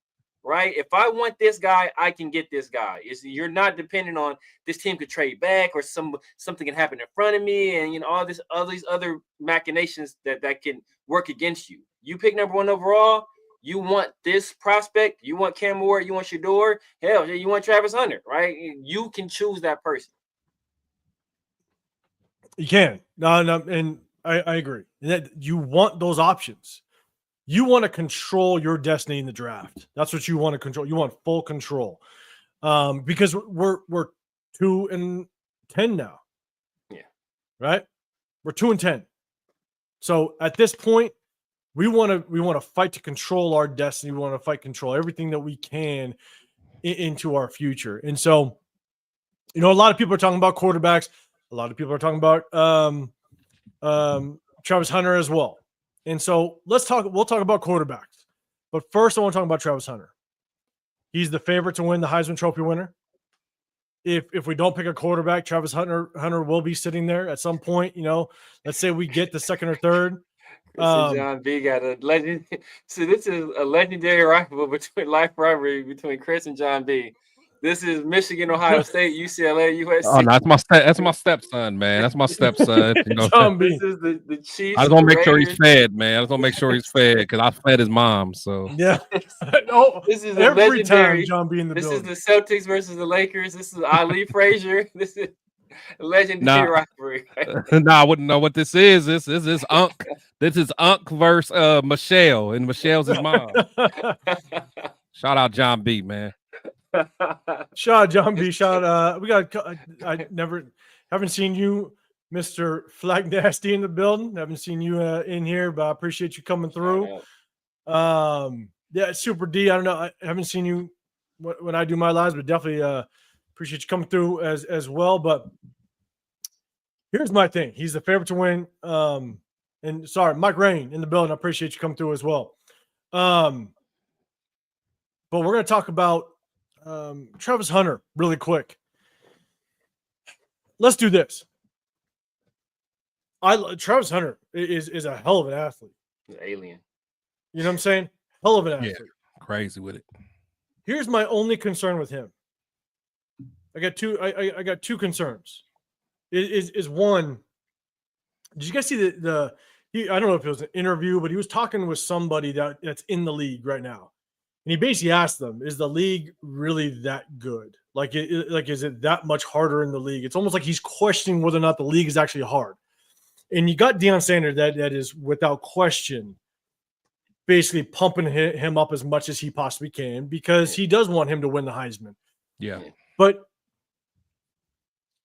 Right? If I want this guy, I can get this guy. You're not dependent on this team could trade back or something can happen in front of me and all these other machinations that can work against you. You pick number one overall. You want this prospect. You want Cam Ward. You want Shedeur. Hell, you want Travis Hunter. Right? You can choose that person. You can. No, and I agree. That you want those options. You want to control your destiny in the draft. That's what you want to control. You want full control, because we're 2-10 now. Yeah, right. We're 2-10. So at this point, we want to fight to control our destiny. We want to fight control everything that we can into our future. And so, a lot of people are talking about quarterbacks. A lot of people are talking about Travis Hunter as well. And so we'll talk about quarterbacks. But first I want to talk about Travis Hunter. He's the favorite to win the Heisman Trophy winner. If we don't pick a quarterback, Travis Hunter will be sitting there at some point, let's say we get the second or third. John B got a legend. So this is a legendary rivalry between Chris and John B. This is Michigan, Ohio State, UCLA, USC. Oh, no, that's my stepson, man. That's my stepson. This is the Chiefs. I was gonna make sure he's fed, man. I was gonna make sure he's fed because I fed his mom. So yeah. This is every time John B in the building. This is the Celtics versus the Lakers. This is Ali Frazier. This is a legendary rivalry. I wouldn't know what this is. This is Unc. This is Unc versus Michelle, and Michelle's his mom. Shout out John B, man. Shout out John B. Shout out. I haven't seen you, Mr. Flag Nasty, in the building. Haven't seen you in here, but I appreciate you coming through. Yeah, Super D. I don't know. I haven't seen you when I do my lives, but definitely appreciate you coming through as well. But here's my thing: he's the favorite to win. And sorry, Mike Rain in the building. I appreciate you coming through as well. But we're going to talk about Travis Hunter really quick. Let's do this. Travis Hunter is a hell of an athlete. Alien. You know what I'm saying? Hell of an athlete. Yeah, crazy with it. Here's my only concern with him. I got two. I got two concerns. Is one. Did you guys see I don't know if it was an interview, but he was talking with somebody that's in the league right now, and he basically asked them, "Is the league really that good? Like, is it that much harder in the league?" It's almost like he's questioning whether or not the league is actually hard. And you got Deion Sanders that is without question basically pumping him up as much as he possibly can because he does want him to win the Heisman. Yeah. But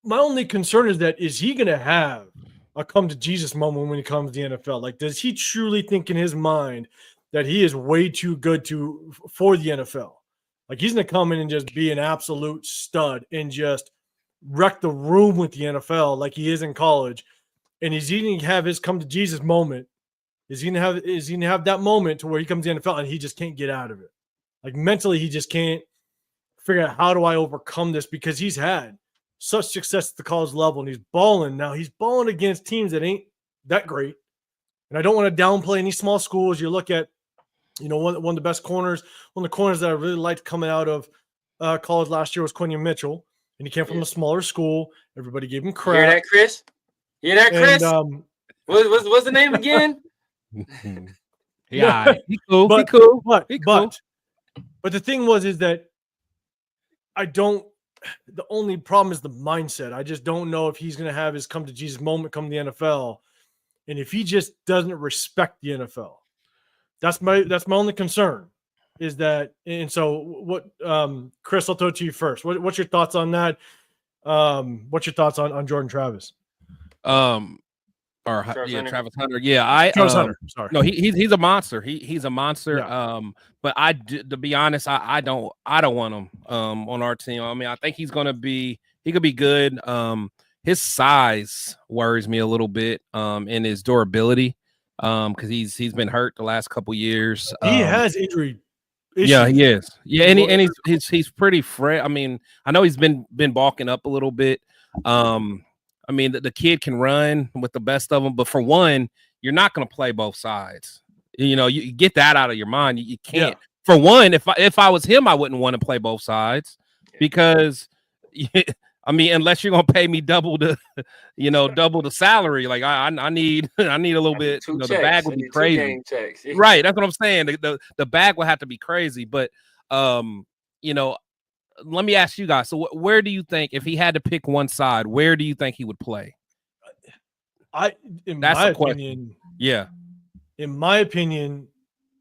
my only concern is he going to have a come to Jesus moment when he comes to the NFL? Like, does he truly think in his mind that he is way too good for the NFL? Like, he's going to come in and just be an absolute stud and just wreck the room with the NFL like he is in college. And he's going to have his come to Jesus moment. Is he going to have that moment to where he comes to the NFL and he just can't get out of it? Like, mentally, he just can't figure out, how do I overcome this? Because he's had such success at the college level and he's balling. Now he's balling against teams that ain't that great. And I don't want to downplay any small schools. You look at, one of the best corners, one of the corners that I really liked coming out of college last year was Quinion Mitchell. And he came from a smaller school. Everybody gave him crap. Hear that, Chris? Hear that, Chris? And, what's the name again? Yeah, he cool. But, he cool. But the thing is that the only problem is the mindset. I just don't know if he's going to have his come to Jesus moment come to the NFL. And if he just doesn't respect the NFL, that's my only concern is that. And so what, Chris, I'll throw it to you first. What's your thoughts on that? What's your thoughts on Jordan Travis? Travis Hunter. Yeah, Travis Hunter. Sorry. No, he's a monster. He's a monster. Yeah. But to be honest, I don't want him on our team. I mean, I think he could be good. His size worries me a little bit, and his durability, because he's been hurt the last couple years. He has injury issues. Yeah, he is. Yeah, and he's pretty fresh. I mean, I know he's been bulking up a little bit. I mean, the kid can run with the best of them, but for one, you're not going to play both sides. You get that out of your mind. You can't. Yeah. For one, if I was him, I wouldn't want to play both sides because, I mean, unless you're going to pay me double the salary. Like I need a little bit. The bag would be crazy. Yeah. Right. That's what I'm saying. The bag would have to be crazy. But let me ask you guys. So where do you think, if he had to pick one side, where do you think he would play? In my opinion,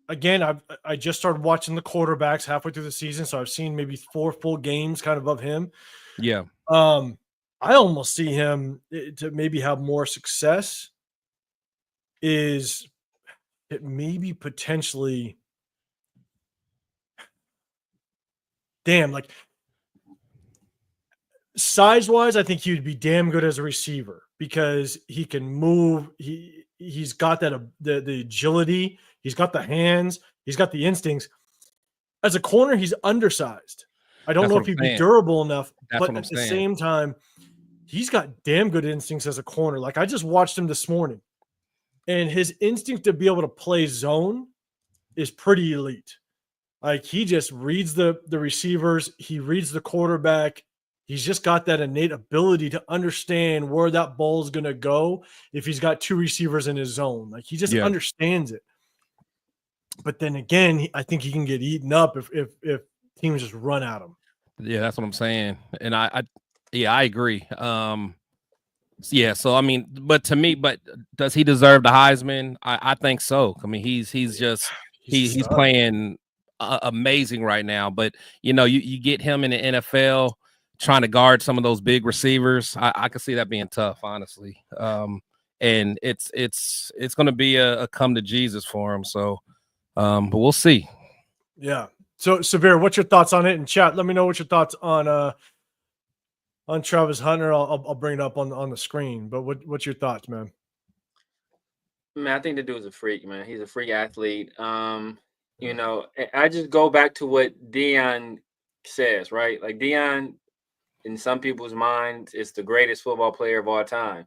again, I just started watching the quarterbacks halfway through the season, so I've seen maybe 4 full games kind of him. Yeah. I almost see him to maybe have more success is it maybe potentially like size-wise, I think he would be damn good as a receiver because he can move. He's got that the agility. He's got the hands. He's got the instincts. As a corner, he's undersized. I don't know if he'd be durable enough, but at the same time, he's got damn good instincts as a corner. Like I just watched him this morning, and his instinct to be able to play zone is pretty elite. Like he just reads the receivers. He reads the quarterback. He's just got that innate ability to understand where that ball is going to go if he's got 2 receivers in his zone. Like he just understands it. But then again, I think he can get eaten up if teams just run at him. Yeah, that's what I'm saying. And I agree. So I mean, but to me, does he deserve the Heisman? I think so. I mean, he's playing amazing right now. But you get him in the NFL trying to guard some of those big receivers. I can see that being tough, honestly. And it's going to be a come to Jesus for him. So, but we'll see. Yeah. So, Severe, what's your thoughts on it in chat? Let me know what your thoughts on Travis Hunter. I'll bring it up on the screen. But what's your thoughts, man? Man, I think the dude's a freak, man. He's a freak athlete. You know, I just go back to what Deion says, right? Like Deion, in some people's minds, is the greatest football player of all time.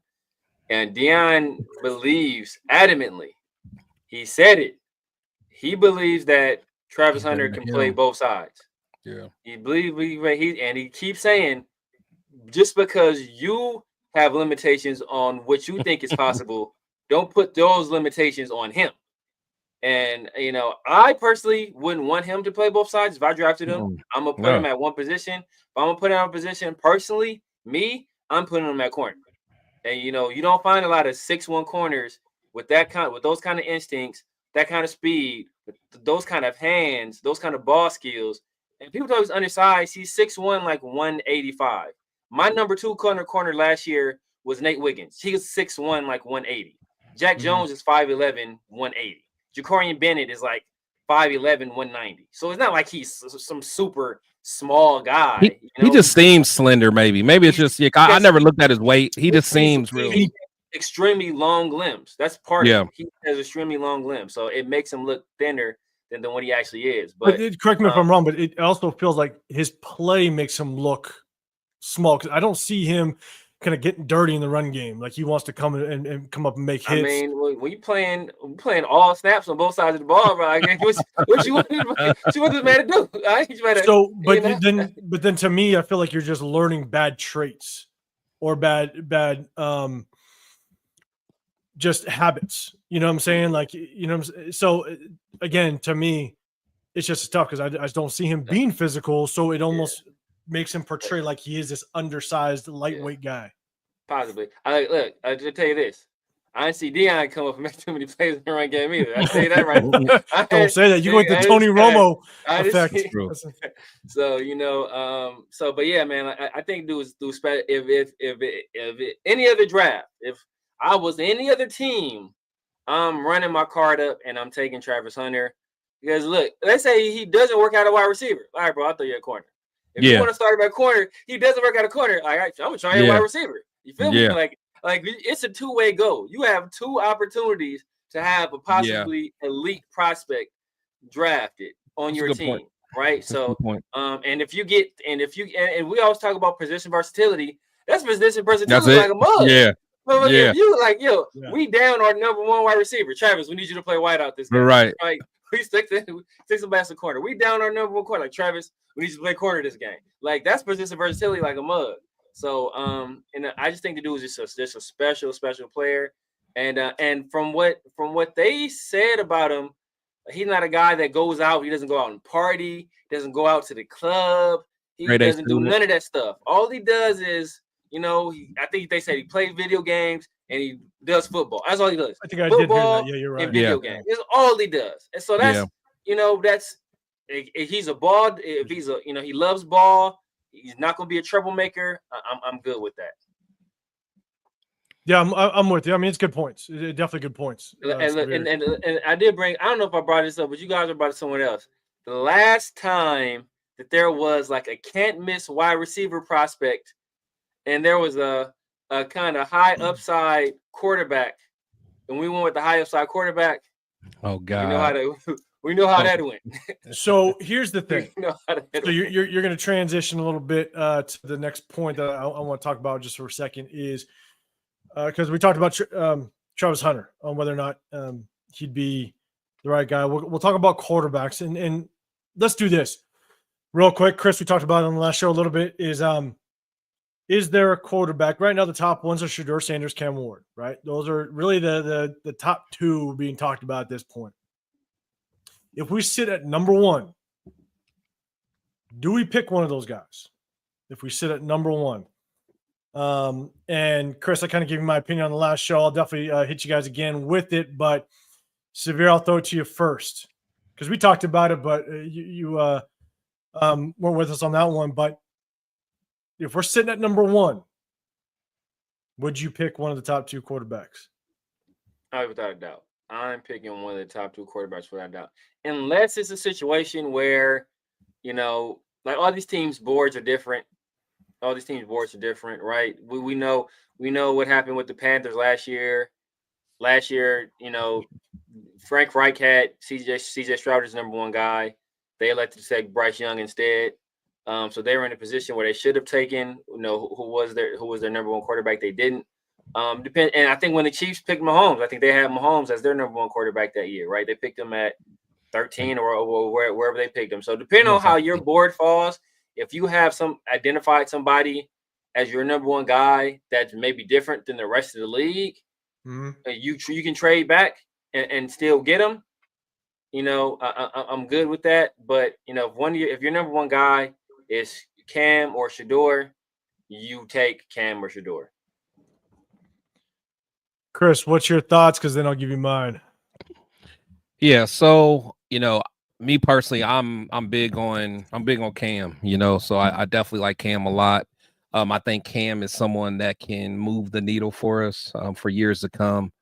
And Deion believes adamantly, he said it. He believes that Travis Hunter can play both sides. Yeah. He believes he keeps saying, just because you have limitations on what you think is possible, don't put those limitations on him. And you know, I personally wouldn't want him to play both sides. If I drafted him, I'm gonna put him at one position. If I'm gonna put him in a position personally, I'm putting him at corner. And you know, you don't find a lot of 6'1" corners with those kind of instincts, that kind of speed, with those kind of hands, those kind of ball skills. And people thought he was undersized. He's 6'1", like 185. My number 2 corner last year was Nate Wiggins. He was 6'1", like 180. Jack Jones is 5'11", 180. Jacorian Bennett is like 5'11", 190. So it's not like he's some super small guy. He just seems slender, maybe. It's just I never looked at his weight. He just seems really extremely long limbs. That's part of it. He has extremely long limbs, so it makes him look thinner than what he actually is. But correct me if I'm wrong, but it also feels like his play makes him look small, because I don't see him kind of getting dirty in the run game. Like he wants to come and come up and make hits. I mean, when you playing all snaps on both sides of the ball, bro, what you want this man to do? So, but then to me, I feel like you're just learning bad traits or bad just habits. You know what I'm saying? Like, you know, so again, to me, it's just tough because I just don't see him being physical. So it almost makes him portray like he is this undersized, lightweight guy. Possibly. I just tell you this. I didn't see Deion come up and make too many plays in the run game either. I tell you that right now. Don't say that. You went the Tony Romo effect. So you know, but yeah, man. I think if any other draft, if I was any other team, I'm running my card up and I'm taking Travis Hunter. Because look, let's say he doesn't work out a wide receiver. All right, bro, I'll throw you a corner. If you want to start him at corner, he doesn't work out a corner. All right, I'm gonna try a wide receiver. You feel me? Like it's a two-way go. You have 2 opportunities to have a possibly elite prospect drafted on your team, right? So, and we always talk about position versatility. That's position versatility like a mug. So if you we down our number 1 wide receiver, Travis. We need you to play wide out this game, right? We stick some back to corner. We down our number 1 corner, like Travis. We need to play corner this game. Like that's position versatility like a mug. So and I just think the dude is just a special player. And from what they said about him, he's not a guy that goes out. He doesn't go out and party. Doesn't go out to the club. He doesn't do none of that stuff. All he does is, you know, I think they said he plays video games and he does football. That's all he does. I think I did hear that. Yeah, you're right. And video games. That's all he does. And so that's you know, that's if he's a ball. If he's a he loves ball. He's not going to be a troublemaker. I'm good with that. Yeah, I'm with you. I mean, it's good points. Definitely good points. And I did bring. I don't know if I brought this up, but you guys are about someone else. The last time that there was like a can't miss wide receiver prospect, and there was a kind of high upside quarterback, and we went with the high upside quarterback. Oh God. We know how that went. So here's the thing. So you're going to transition a little bit to the next point that I want to talk about just for a second is because we talked about Travis Hunter on whether or not he'd be the right guy. We'll talk about quarterbacks and let's do this real quick. Chris, we talked about it on the last show a little bit. Is there a quarterback right now? The top ones are Shedeur Sanders, Cam Ward. Right, those are really the top 2 being talked about at this point. If we sit at number 1, do we pick one of those guys? If we sit at number 1, and Chris, I kind of gave you my opinion on the last show. I'll definitely hit you guys again with it. But Severe, I'll throw it to you first because we talked about it, but you weren't with us on that one. But if we're sitting at number 1, would you pick one of the top 2 quarterbacks? Without a doubt. I'm picking one of the top 2 quarterbacks without a doubt. Unless it's a situation where you know, like all these teams' boards are different. All these teams' boards are different, right? We know what happened with the Panthers last year. Last year, you know, Frank Reich had CJ Stroud as number one guy. They elected to take Bryce Young instead. So they were in a position where they should have taken, you know, who was their number one quarterback. They didn't. And I think when the Chiefs picked Mahomes, I think they had Mahomes as their number one quarterback that year, right? They picked him at 13 or wherever they picked him. So depending on how your board falls, if you have identified somebody as your number one guy that's maybe different than the rest of the league, you can trade back and still get them. You know, I'm good with that. But you know, if your number one guy is Cam or Shador, you take Cam or Shador. Chris, what's your thoughts? Because then I'll give you mine. Yeah, so you know, me personally, I'm big on Cam. You know, so I definitely like Cam a lot. I think Cam is someone that can move the needle for us for years to come.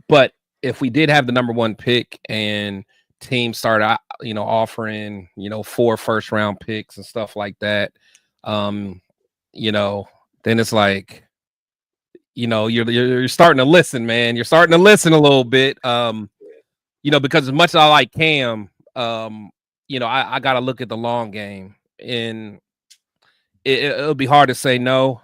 But if we did have the number one pick and teams started, you know, offering, you know, 4 first-round picks and stuff like that, you know, then it's like, you know, you're starting to listen, man. You're starting to listen a little bit, you know, because as much as I like Cam, you know, I got to look at the long game, and it'll be hard to say no.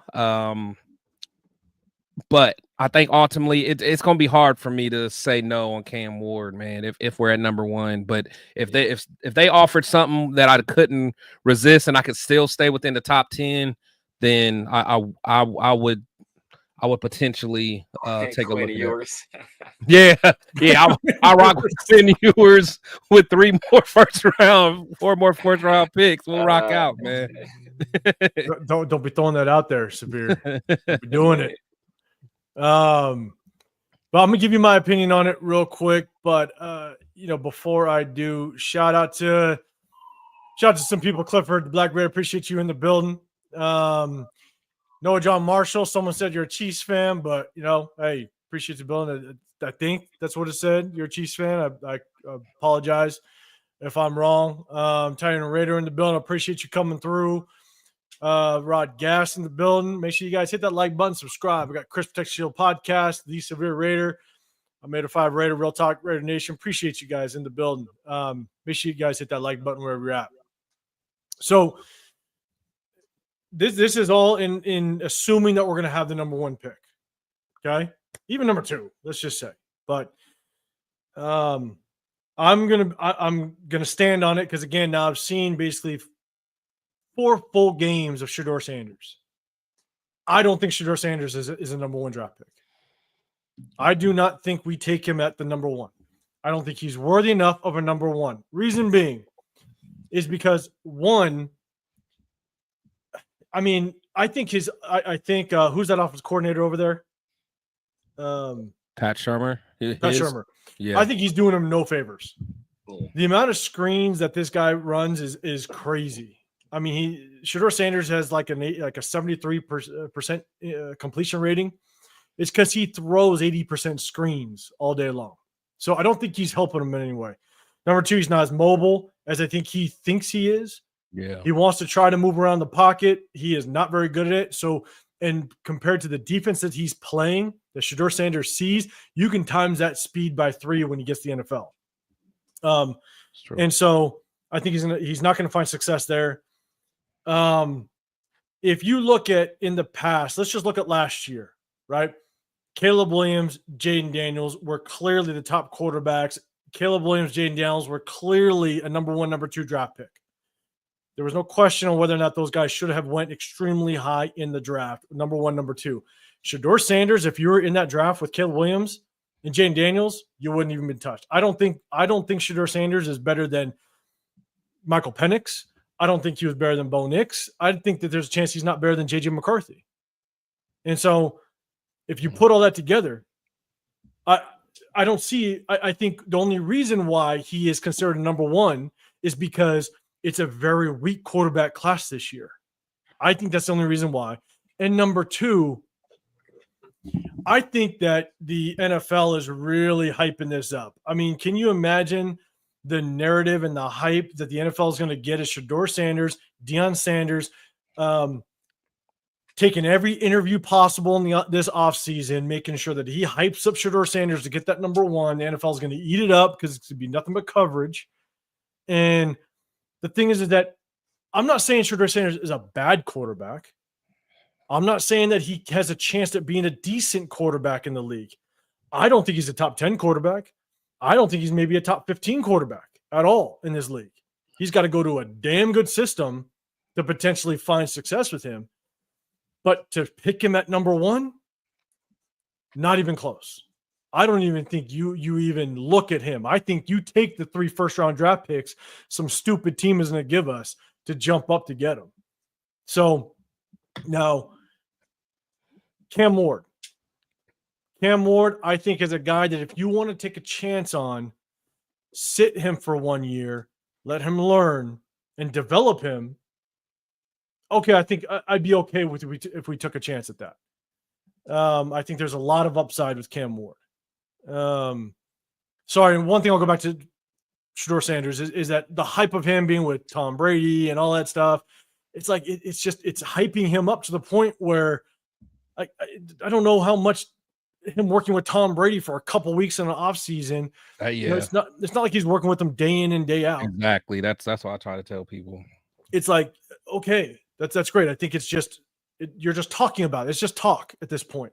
But I think ultimately it's going to be hard for me to say no on Cam Ward, man, if we're at number one. But if they offered something that I couldn't resist and I could still stay within the top 10, then I would potentially take a look at yours. Yeah. I rock with Quinn Ewers with 4 more first round picks. We'll rock out, man. Don't be throwing that out there, Severe. Don't be doing it. But I'm gonna give you my opinion on it real quick. But you know, before I do, shout out to some people. Clifford, the Black Raider, appreciate you in the building. Noah John Marshall, someone said you're a Chiefs fan, but you know, hey, appreciate the building. I think that's what it said. You're a Chiefs fan. I apologize if I'm wrong. Tyron Raider in the building. I appreciate you coming through. Rod Gass in the building. Make sure you guys hit that like button, subscribe. We got Chris Protect Shield podcast, The Severe Raider. I'm 805 Raider, Real Talk, Raider Nation. Appreciate you guys in the building. Make sure you guys hit that like button wherever you're at. So this is all in assuming that we're going to have the number one pick. Okay, even number 2. Let's just say, but I'm gonna stand on it because again, now I've seen basically 4 full games of Shador Sanders. I don't think Shador Sanders is a number 1 draft pick. I do not think we take him at the number 1. I don't think he's worthy enough of a number 1. Reason being is because 1, I mean, I think who's that offensive coordinator over there? Pat Shurmur. Pat Shurmur. Yeah. I think he's doing him no favors. The amount of screens that this guy runs is crazy. I mean, Shador Sanders has like a 73% completion rating. It's because he throws 80% screens all day long. So I don't think he's helping him in any way. Number 2, he's not as mobile as I think he thinks he is. Yeah. He wants to try to move around the pocket. He is not very good at it. So, and compared to the defense that he's playing, that Shador Sanders sees, you can times that speed by 3 when he gets the NFL. And so I think he's not going to find success there. If you look at in the past, let's just look at last year, right? Caleb Williams, Jaden Daniels were clearly the top quarterbacks. Caleb Williams, Jaden Daniels were clearly a number 1, number 2 draft pick. There was no question on whether or not those guys should have went extremely high in the draft, number 1, number 2. Shador Sanders, if you were in that draft with Caleb Williams and Jaden Daniels, you wouldn't even been touched. I don't think Shador Sanders is better than Michael Penix. I don't think he was better than Bo Nix. I think that there's a chance he's not better than J.J. McCarthy. And so if you put all that together, I don't see – I think the only reason why he is considered a number 1 is because it's a very weak quarterback class this year. I think that's the only reason why. And number 2, I think that the NFL is really hyping this up. I mean, can you imagine the narrative and the hype that the NFL is going to get is Shedeur Sanders, Deion Sanders, taking every interview possible in this offseason, making sure that he hypes up Shedeur Sanders to get that number one. The NFL is going to eat it up because it's going to be nothing but coverage. And the thing is that I'm not saying Shedeur Sanders is a bad quarterback. I'm not saying that he has a chance at being a decent quarterback in the league. I don't think he's a top 10 quarterback. I don't think he's maybe a top 15 quarterback at all in this league. He's got to go to a damn good system to potentially find success with him. But to pick him at number one, not even close. I don't even think you even look at him. I think you take the 3 first-round draft picks some stupid team is going to give us to jump up to get him. So now, Cam Ward. Cam Ward, I think, is a guy that if you want to take a chance on, sit him for 1 year, let him learn, and develop him. Okay, I think I'd be okay with if we took a chance at that. I think there's a lot of upside with Cam Ward. Sorry, and one thing I'll go back to Shedeur Sanders is that the hype of him being with Tom Brady and all that stuff, it's like it's hyping him up to the point where I don't know how much him working with Tom Brady for a couple weeks in the offseason. Yeah, you know, it's not like he's working with him day in and day out. Exactly. That's what I try to tell people. It's like, okay, that's great. I think it's just you're just talking about it. It's just talk at this point.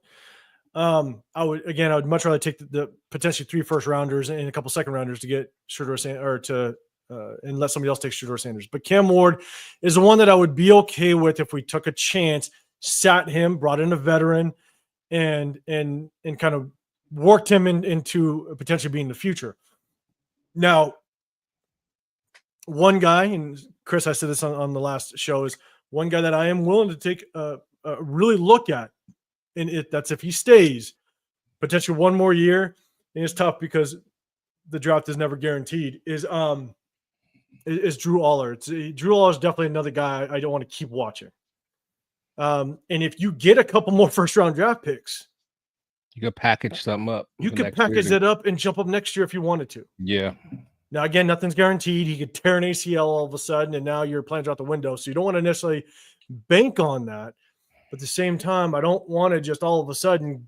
I would much rather take the potentially 3 first-rounders and a couple second-rounders to get Shedeur Sanders and let somebody else take Shedeur Sanders. But Cam Ward is the one that I would be okay with if we took a chance, sat him, brought in a veteran, and kind of worked him into potentially being the future. Now, one guy, and Chris, I said this on the last show, is one guy that I am willing to take a really look at, and that's if he stays potentially 1 more year. And it's tough because the draft is never guaranteed. Is Drew Aller? Drew Aller is definitely another guy I don't want to keep watching. And if you get a couple more first-round draft picks, you could package something up. You could package it up and jump up next year if you wanted to. Yeah. Now, again, nothing's guaranteed. He could tear an ACL all of a sudden, and now your plans are out the window. So you don't want to necessarily bank on that. But at the same time, I don't want to just all of a sudden,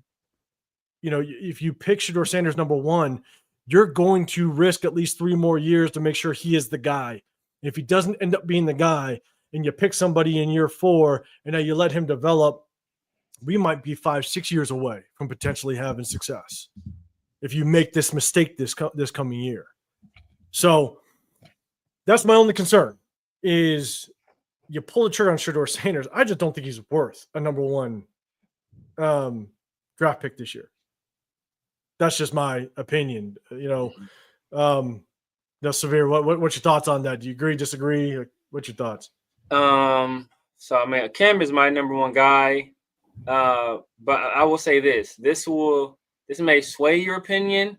if you pick Shedeur Sanders number 1, you're going to risk at least 3 more years to make sure he is the guy. If he doesn't end up being the guy and you pick somebody in year 4 and now you let him develop, we might be 5-6 years away from potentially having success if you make this mistake this coming year. So that's my only concern is you pull the trigger on Shedeur Sanders. I just don't think he's worth a number 1 draft pick this year. That's just my opinion. TheSevere, what's your thoughts on that? Do you agree, disagree? What's your thoughts? So I mean, Cam is my number 1 guy. But I will say this may sway your opinion,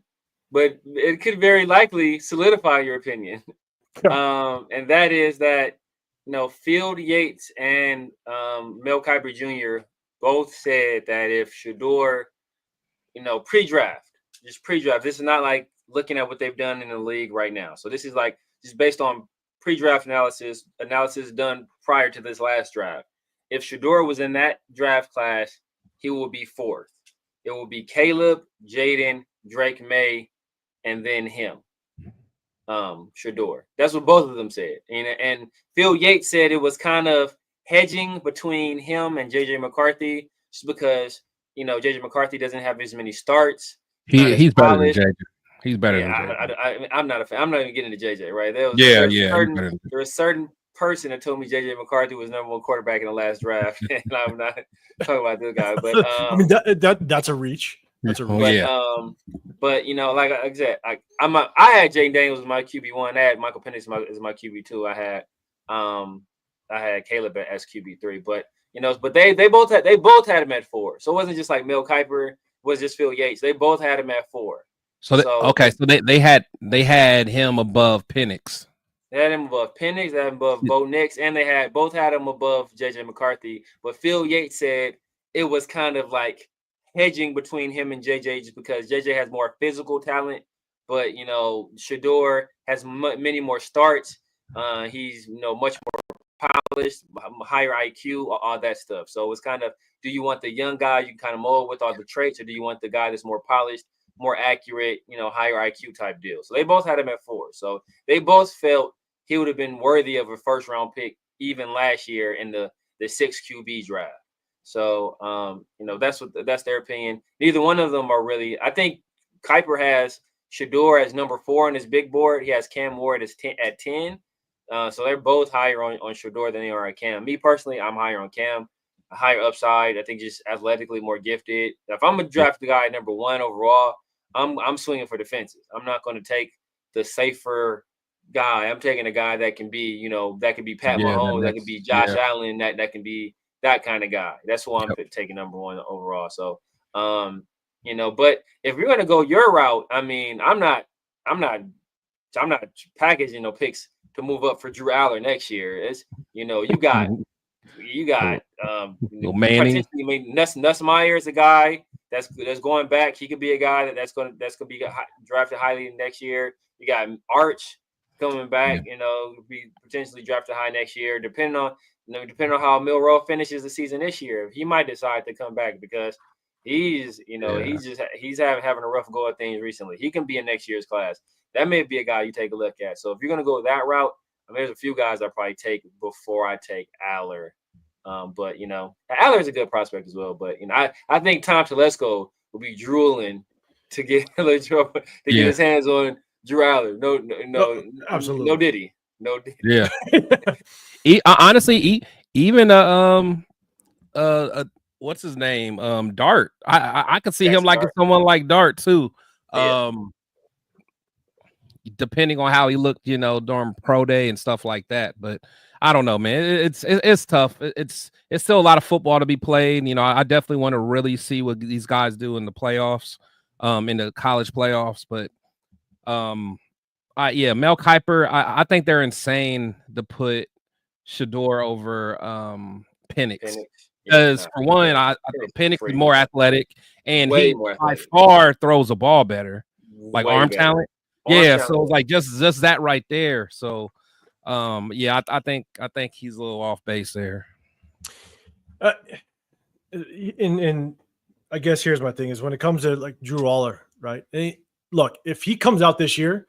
but it could very likely solidify your opinion. And that is that, Field Yates and Mel Kiper Jr. both said that if Shedeur, pre-draft, this is not like looking at what they've done in the league right now. So this is like just based on pre-draft analysis done prior to this last draft. If Shedeur was in that draft class, he will be 4th. It will be Caleb, Jaden, Drake May, and then him. Shedeur. That's what both of them said. And Phil Yates said it was kind of hedging between him and JJ McCarthy, just because JJ McCarthy doesn't have as many starts. He's better than JJ. He's better than JJ. I'm not a fan. I'm not even getting into JJ, right? There was a certain person that told me JJ McCarthy was number 1 quarterback in the last draft, and I'm not talking about this guy. But I mean that's a reach. That's a reach. But like I said, I had Jaden Daniels as my QB1. I had Michael Penix as my QB2. I had Caleb as QB3. But but they both had him at 4. So it wasn't just like Mel Kiper, it was just Phil Yates. They both had him at 4. So they had him above Penix. They had him above Penix, they had him above Bo Nix, and they both had him above JJ McCarthy. But Phil Yates said it was kind of like hedging between him and JJ just because JJ has more physical talent, but Shedeur has many more starts. He's much more polished, higher IQ, all that stuff. So it's kind of, do you want the young guy you can kind of mold with all the traits, or do you want the guy that's more polished, more accurate, higher IQ type deal? So they both had him at 4. So they both felt he would have been worthy of a first round pick even last year in the 6 QB draft. So that's their opinion. Neither one of them are really. I think Kuiper has Shedeur as number 4 on his big board. He has Cam Ward at 10. So they're both higher on Shedeur than they are on Cam. Me personally, I'm higher on Cam. A higher upside. I think just athletically more gifted. If I'm gonna draft the guy number 1 overall, I'm swinging for the fences. I'm not going to take the safer guy. I'm taking a guy that can be, that can be Pat Mahomes, that can be Josh Allen, that can be that kind of guy. That's who I'm taking number 1 overall. So, but if you're gonna go your route, I mean, I'm not packaging picks to move up for Drew Aller next year. It's you got Manning. Nussmeier is a guy that's going back. He could be a guy that's gonna be drafted highly next year. You got Arch coming back, be potentially drafted high next year, depending on how Milroe finishes the season this year. He might decide to come back because he's having a rough go at things recently. He can be in next year's class. That may be a guy you take a look at. So if you're gonna go that route, there's a few guys I probably take before I take Aller. But Aller is a good prospect as well. But I think Tom Telesco will be drooling to get his hands on Drew Aller. No, absolutely, no Diddy. Yeah. Honestly, even what's his name? Dart. I could see him liking someone like Dart too. Depending on how he looked, during pro day and stuff like that. But I don't know, man. It's tough. It's still a lot of football to be played. I definitely want to really see what these guys do in the playoffs, in the college playoffs. But Mel Kiper, I think they're insane to put Shedeur over Penix. Because for one, I think Penix is more athletic, and he by far throws the ball better, like arm talent. Yeah, so it's like just that right there. So, I think he's a little off base there. And I guess here's my thing is when it comes to like Drew Aller, right? Look, if he comes out this year,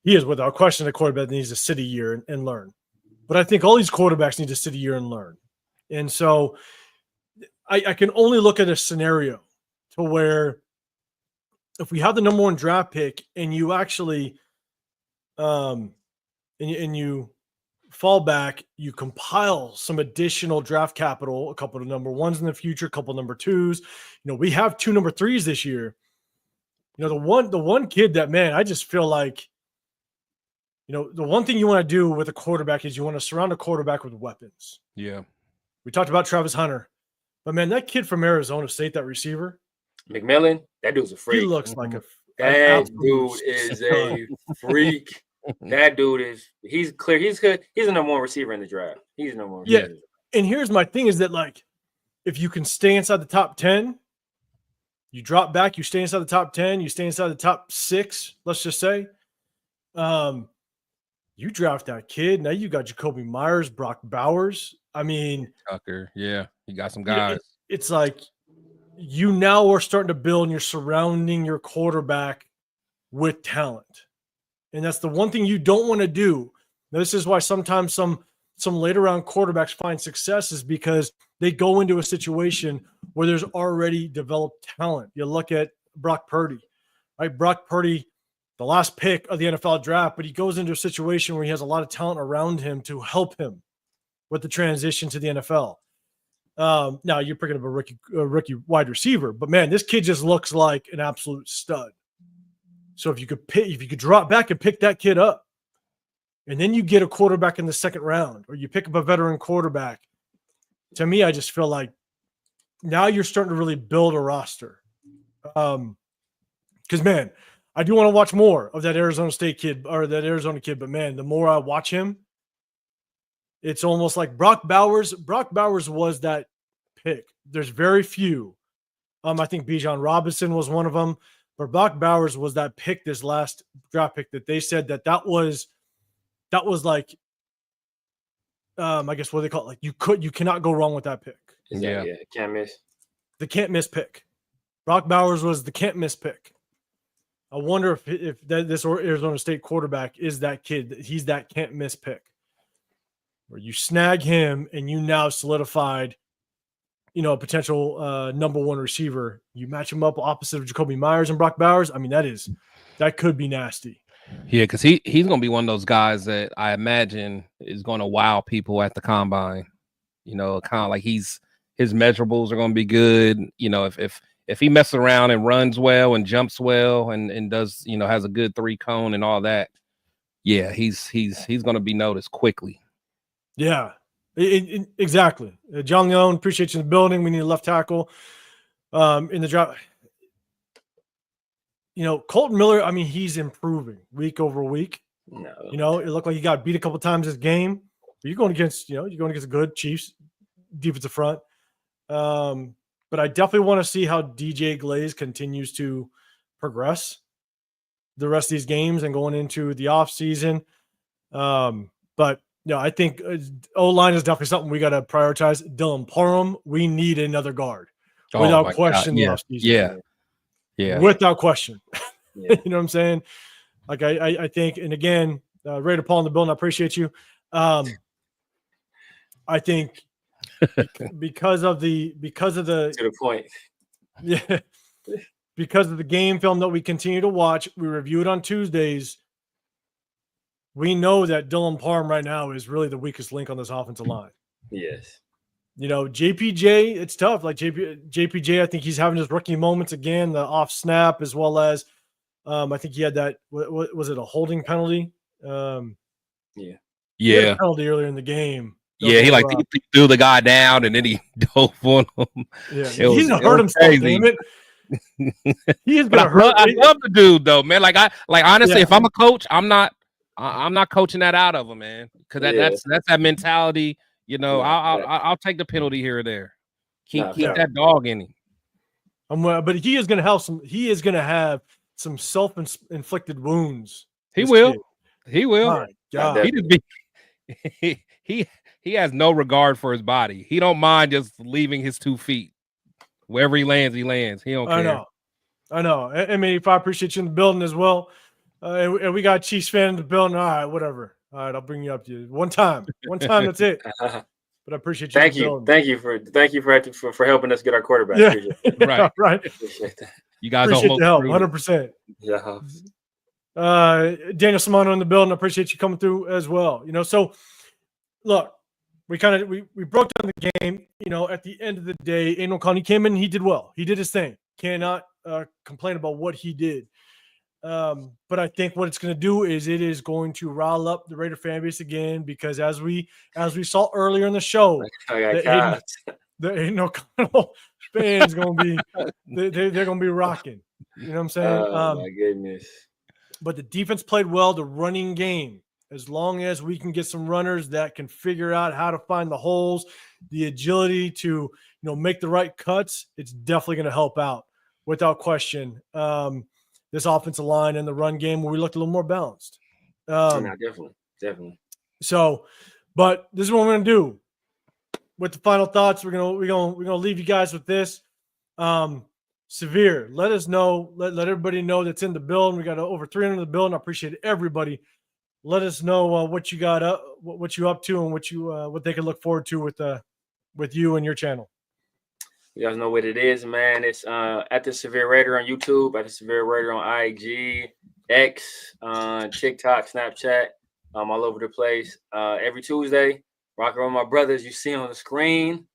he is without question a quarterback that needs to sit a year and learn. But I think all these quarterbacks need to sit a year and learn. And so I can only look at a scenario to where if we have the number 1 draft pick and you actually and you fall back, you compile some additional draft capital, a couple of number 1s in the future, a couple of number 2s. We have 2 number 3s this year. The one kid that, man, I just feel like, the one thing you want to do with a quarterback is you want to surround a quarterback with weapons. Yeah. We talked about Travis Hunter, but man, that kid from Arizona State, that receiver, McMillan, that dude's a freak. He looks like that dude is a freak. That dude he's clear. He's good. He's the number 1 receiver in the draft. He's the number 1 receiver. Yeah. And here's my thing is that, like, if you can stay inside the top 10, you drop back, you stay inside the top 10, you stay inside the top 6, let's just say. You draft that kid. Now you got Jacoby Myers, Brock Bowers. I mean, Tucker. Yeah, you got some guys. It's like you now are starting to build and you're surrounding your quarterback with talent. And that's the one thing you don't want to do. Now, this is why sometimes some later round quarterbacks find success is because they go into a situation where there's already developed talent. You look at Brock Purdy, right? Brock Purdy, the last pick of the NFL draft, but he goes into a situation where he has a lot of talent around him to help him with the transition to the NFL. Now you're picking up a rookie wide receiver, but man, this kid just looks like an absolute stud. So if you could drop back and pick that kid up, and then you get a quarterback in the 2nd round, or you pick up a veteran quarterback, to me, I just feel like now you're starting to really build a roster. Because man, I do want to watch more of that Arizona State kid or that Arizona kid, but man, the more I watch him, it's almost like Brock Bowers. Brock Bowers was that pick. There's very few. I think Bijan Robinson was one of them. But Brock Bowers was that pick, this last draft pick, that they said that was like, I guess what they call it, like you cannot go wrong with that pick. Yeah, can't miss. The can't miss pick. Brock Bowers was the can't miss pick. I wonder if this Arizona State quarterback is that kid. He's that can't miss pick, where you snag him and you now solidified, a potential number one receiver. You match him up opposite of Jacoby Myers and Brock Bowers. I mean, that could be nasty. Yeah, because he's going to be one of those guys that I imagine is going to wow people at the combine. Kind of like his measurables are going to be good. If he messes around and runs well and jumps well and does, has a good 3-cone and all that, yeah, he's going to be noticed quickly. Yeah, exactly. John Leone, appreciate you in the building. We need a left tackle in the draft. Colton Miller, I mean, he's improving week over week. No. It looked like he got beat a couple times this game. But you're going against a good Chiefs defensive front. But I definitely want to see how DJ Glaze continues to progress the rest of these games and going into the offseason. But I think O-line is definitely something we got to prioritize. Dylan Parham, we need another guard without question. Yeah. Without question. Yeah. You know what I'm saying? Like I think, and again, Raider Paul in the building, I appreciate you. I think because of the To the point. yeah, because of the game film that we continue to watch, we review it on Tuesdays. We know that Dylan Parham right now is really the weakest link on this offensive line. Yes. JPJ, it's tough. Like JPJ, I think he's having his rookie moments again, the off snap, as well as I think he had that. What was it, a holding penalty? Yeah. He had a penalty earlier in the game. Yeah, he threw the guy down and then he dove on him. Yeah, he's gonna hurt himself. Damn it. He is gonna hurt. I love the dude though, man. Honestly, if I'm a coach, I'm not coaching that out of him, man. Because that's that mentality. I'll take the penalty here or there. Keep that dog in him. But he is gonna have some. He is gonna have some self-inflicted wounds. He will. Kid. He will. My God. He has no regard for his body. He don't mind just leaving his 2 feet. Wherever he lands, he lands. He don't care. I know. I appreciate you in the building as well. And we got a Chiefs fan in the building. All right, whatever. All right, I'll bring you up to you. One time, that's it. But I appreciate you. Thank you for helping us get our quarterback. Yeah. Right. Appreciate that. You guys appreciate the help, 100%. Yeah. Daniel Simano in the building. I appreciate you coming through as well. So look, we broke down the game. At the end of the day, Aidan O'Connell came in. He did well. He did his thing. Cannot complain about what he did. But I think what it's going to do is it is going to rile up the Raider fan base again, because as we saw earlier in the show, the Aidan O'Connell fans going to be they're going to be rocking. You know what I'm saying? Oh my goodness! But the defense played well. The running game, as long as we can get some runners that can figure out how to find the holes, the agility to make the right cuts, it's definitely going to help out without question. This offensive line and the run game where we looked a little more balanced. Definitely. So, but this is what we're gonna do. With the final thoughts, we're gonna leave you guys with this. Severe, let us know, let everybody know that's in the building. We got over 300 in the building. I appreciate everybody. Let us know what you got up, what you up to, and what they can look forward to with you and your channel. You guys know what it is, man. It's at TheSevere Raider on YouTube, at TheSevere Raider on IG, X, TikTok, Snapchat, all over the place. Every Tuesday, rocking with my brothers you see on the screen.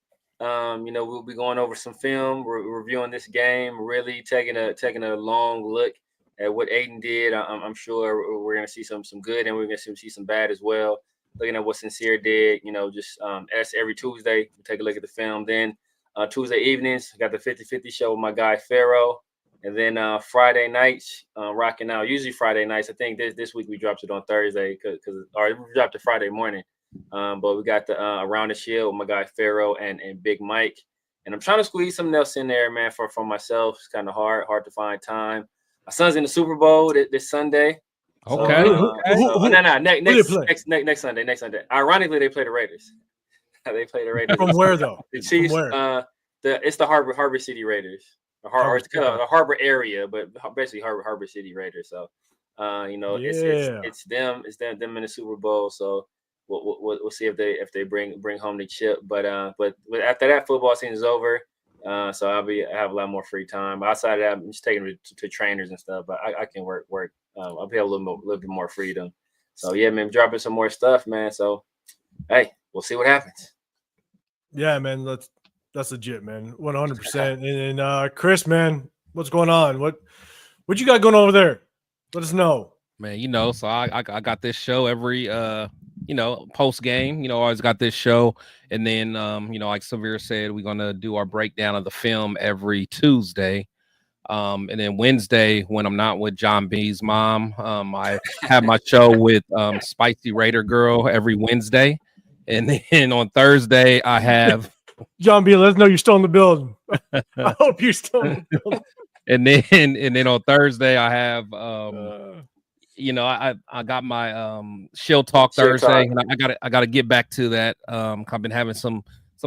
We'll be going over some film, reviewing this game, really taking a long look at what Aidan did. I'm sure we're gonna see some good, and we're gonna see some bad as well. Looking at what Sincere did, just as every Tuesday, we take a look at the film. Then Tuesday evenings, I got the 50-50 show with my guy Pharaoh. And then Friday nights, rocking out. Usually Friday nights. I think this week we dropped it on Thursday or we dropped it Friday morning. But we got the Around the Shield with my guy Pharaoh and Big Mike. And I'm trying to squeeze something else in there, man, for myself. It's kind of hard to find time. My son's in the Super Bowl this Sunday. Okay. Next Sunday. Ironically, they play the Raiders. They play the Raiders. From where though? The Chiefs. From where? It's the Harbor City Raiders. The Harbor area, but basically Harbor City Raiders. So, it's them in the Super Bowl. So we'll see if they bring home the chip. But after that, football season is over. So I have a lot more free time. Outside of that, I'm just taking it to trainers and stuff. But I can work. I'll be a little bit more freedom. So yeah, man, dropping some more stuff, man. So hey, we'll see what happens. Yeah, man, that's legit, man. 100%. And Chris, man, what's going on? What you got going over there? Let us know. Man, so I got this show every post game, always got this show. And then like TheSevere said, we're gonna do our breakdown of the film every Tuesday. And then Wednesday, when I'm not with John B's mom, I have my show with Spicy Raider Girl every Wednesday. And then on Thursday, I have John B. Let us know you're still in the building. I hope you're still in the building. and then on Thursday, I have I got my Shield Talk Thursday, and I gotta get back to that. I've been having some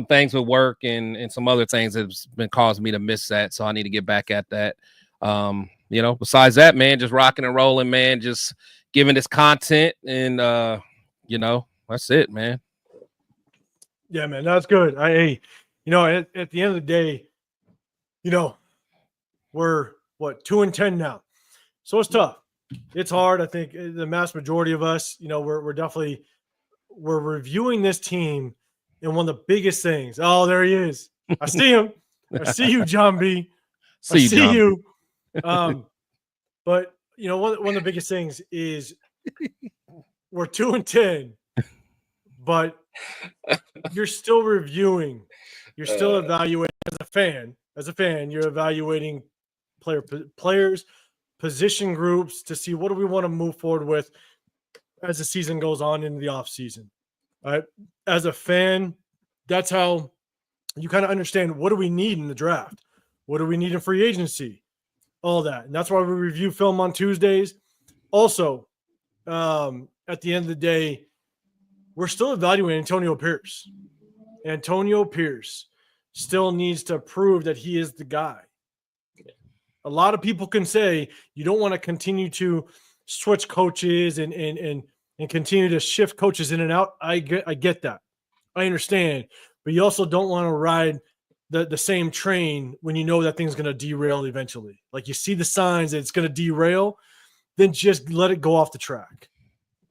things with work and some other things that's been causing me to miss that, so I need to get back at that. Besides that, man, just rocking and rolling, man, just giving this content, and that's it, man. Yeah, man, that's good. At the end of the day, we're 2-10 now, so it's tough. It's hard. I think the mass majority of us, we're reviewing this team, and one of the biggest things. Oh, there he is. I see him. I see you, John B. I see you. But one of the biggest things is we're 2-10, but you're still reviewing. You're still evaluating as a fan. You're evaluating players, position groups to see what do we want to move forward with as the season goes on into the off season. All right. As a fan, that's how you kind of understand what do we need in the draft? What do we need in free agency? All that. And that's why we review film on Tuesdays. Also, at the end of the day, we're still evaluating Antonio Pierce. Antonio Pierce still needs to prove that he is the guy. A lot of people can say you don't want to continue to switch coaches and continue to shift coaches in and out. I get that. I understand. But you also don't want to ride the same train when you know that thing's going to derail eventually. Like you see the signs that it's going to derail, then just let it go off the track.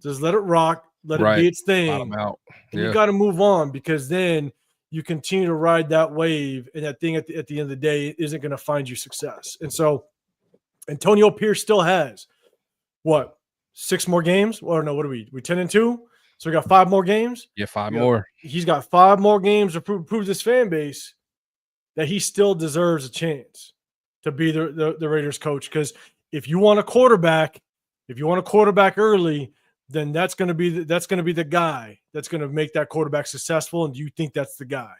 Just let it rock. Let it be its thing. And you got to move on, because then you continue to ride that wave, and that thing at the end of the day isn't going to find you success. And so Antonio Pierce still has 6 more games? Or no, what are we 10-2? So we got 5 more games. Yeah, 5 more. He's got 5 more games to prove this fan base that he still deserves a chance to be the Raiders coach. Because if you want a quarterback early, then that's going to be the guy that's going to make that quarterback successful. And do you think that's the guy?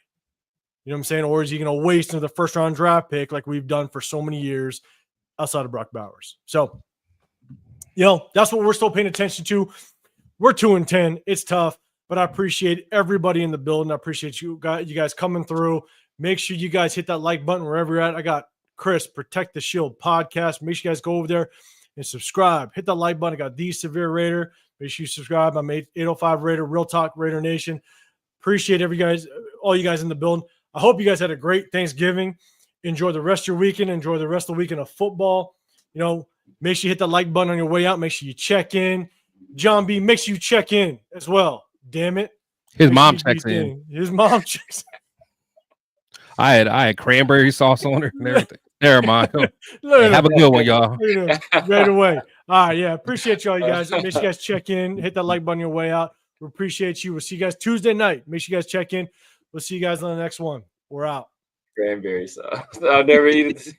You know what I'm saying? Or is he going to waste another first-round draft pick like we've done for so many years outside of Brock Bowers? So, that's what we're still paying attention to. We're 2-10. It's tough, but I appreciate everybody in the building. I appreciate you guys coming through. Make sure you guys hit that like button wherever you're at. I got Chris, Protect the Shield podcast. Make sure you guys go over there and subscribe. Hit that like button. I got TheSevere Raider. Make sure you subscribe. I'm 805 Raider, Real Talk, Raider Nation. Appreciate all you guys in the building. I hope you guys had a great Thanksgiving. Enjoy the rest of your weekend. Enjoy the rest of the weekend of football. Make sure you hit the like button on your way out. Make sure you check in. John B, make sure you check in as well. Damn it. His mom checks in. His mom checks in. I had cranberry sauce on her and everything. Never mind. Hey, have a good one, y'all. Right away. All right, yeah. Appreciate y'all, you guys. Make sure you guys check in. Hit that like button on your way out. We appreciate you. We'll see you guys Tuesday night. Make sure you guys check in. We'll see you guys on the next one. We're out. Cranberry sauce. I'll never eat it.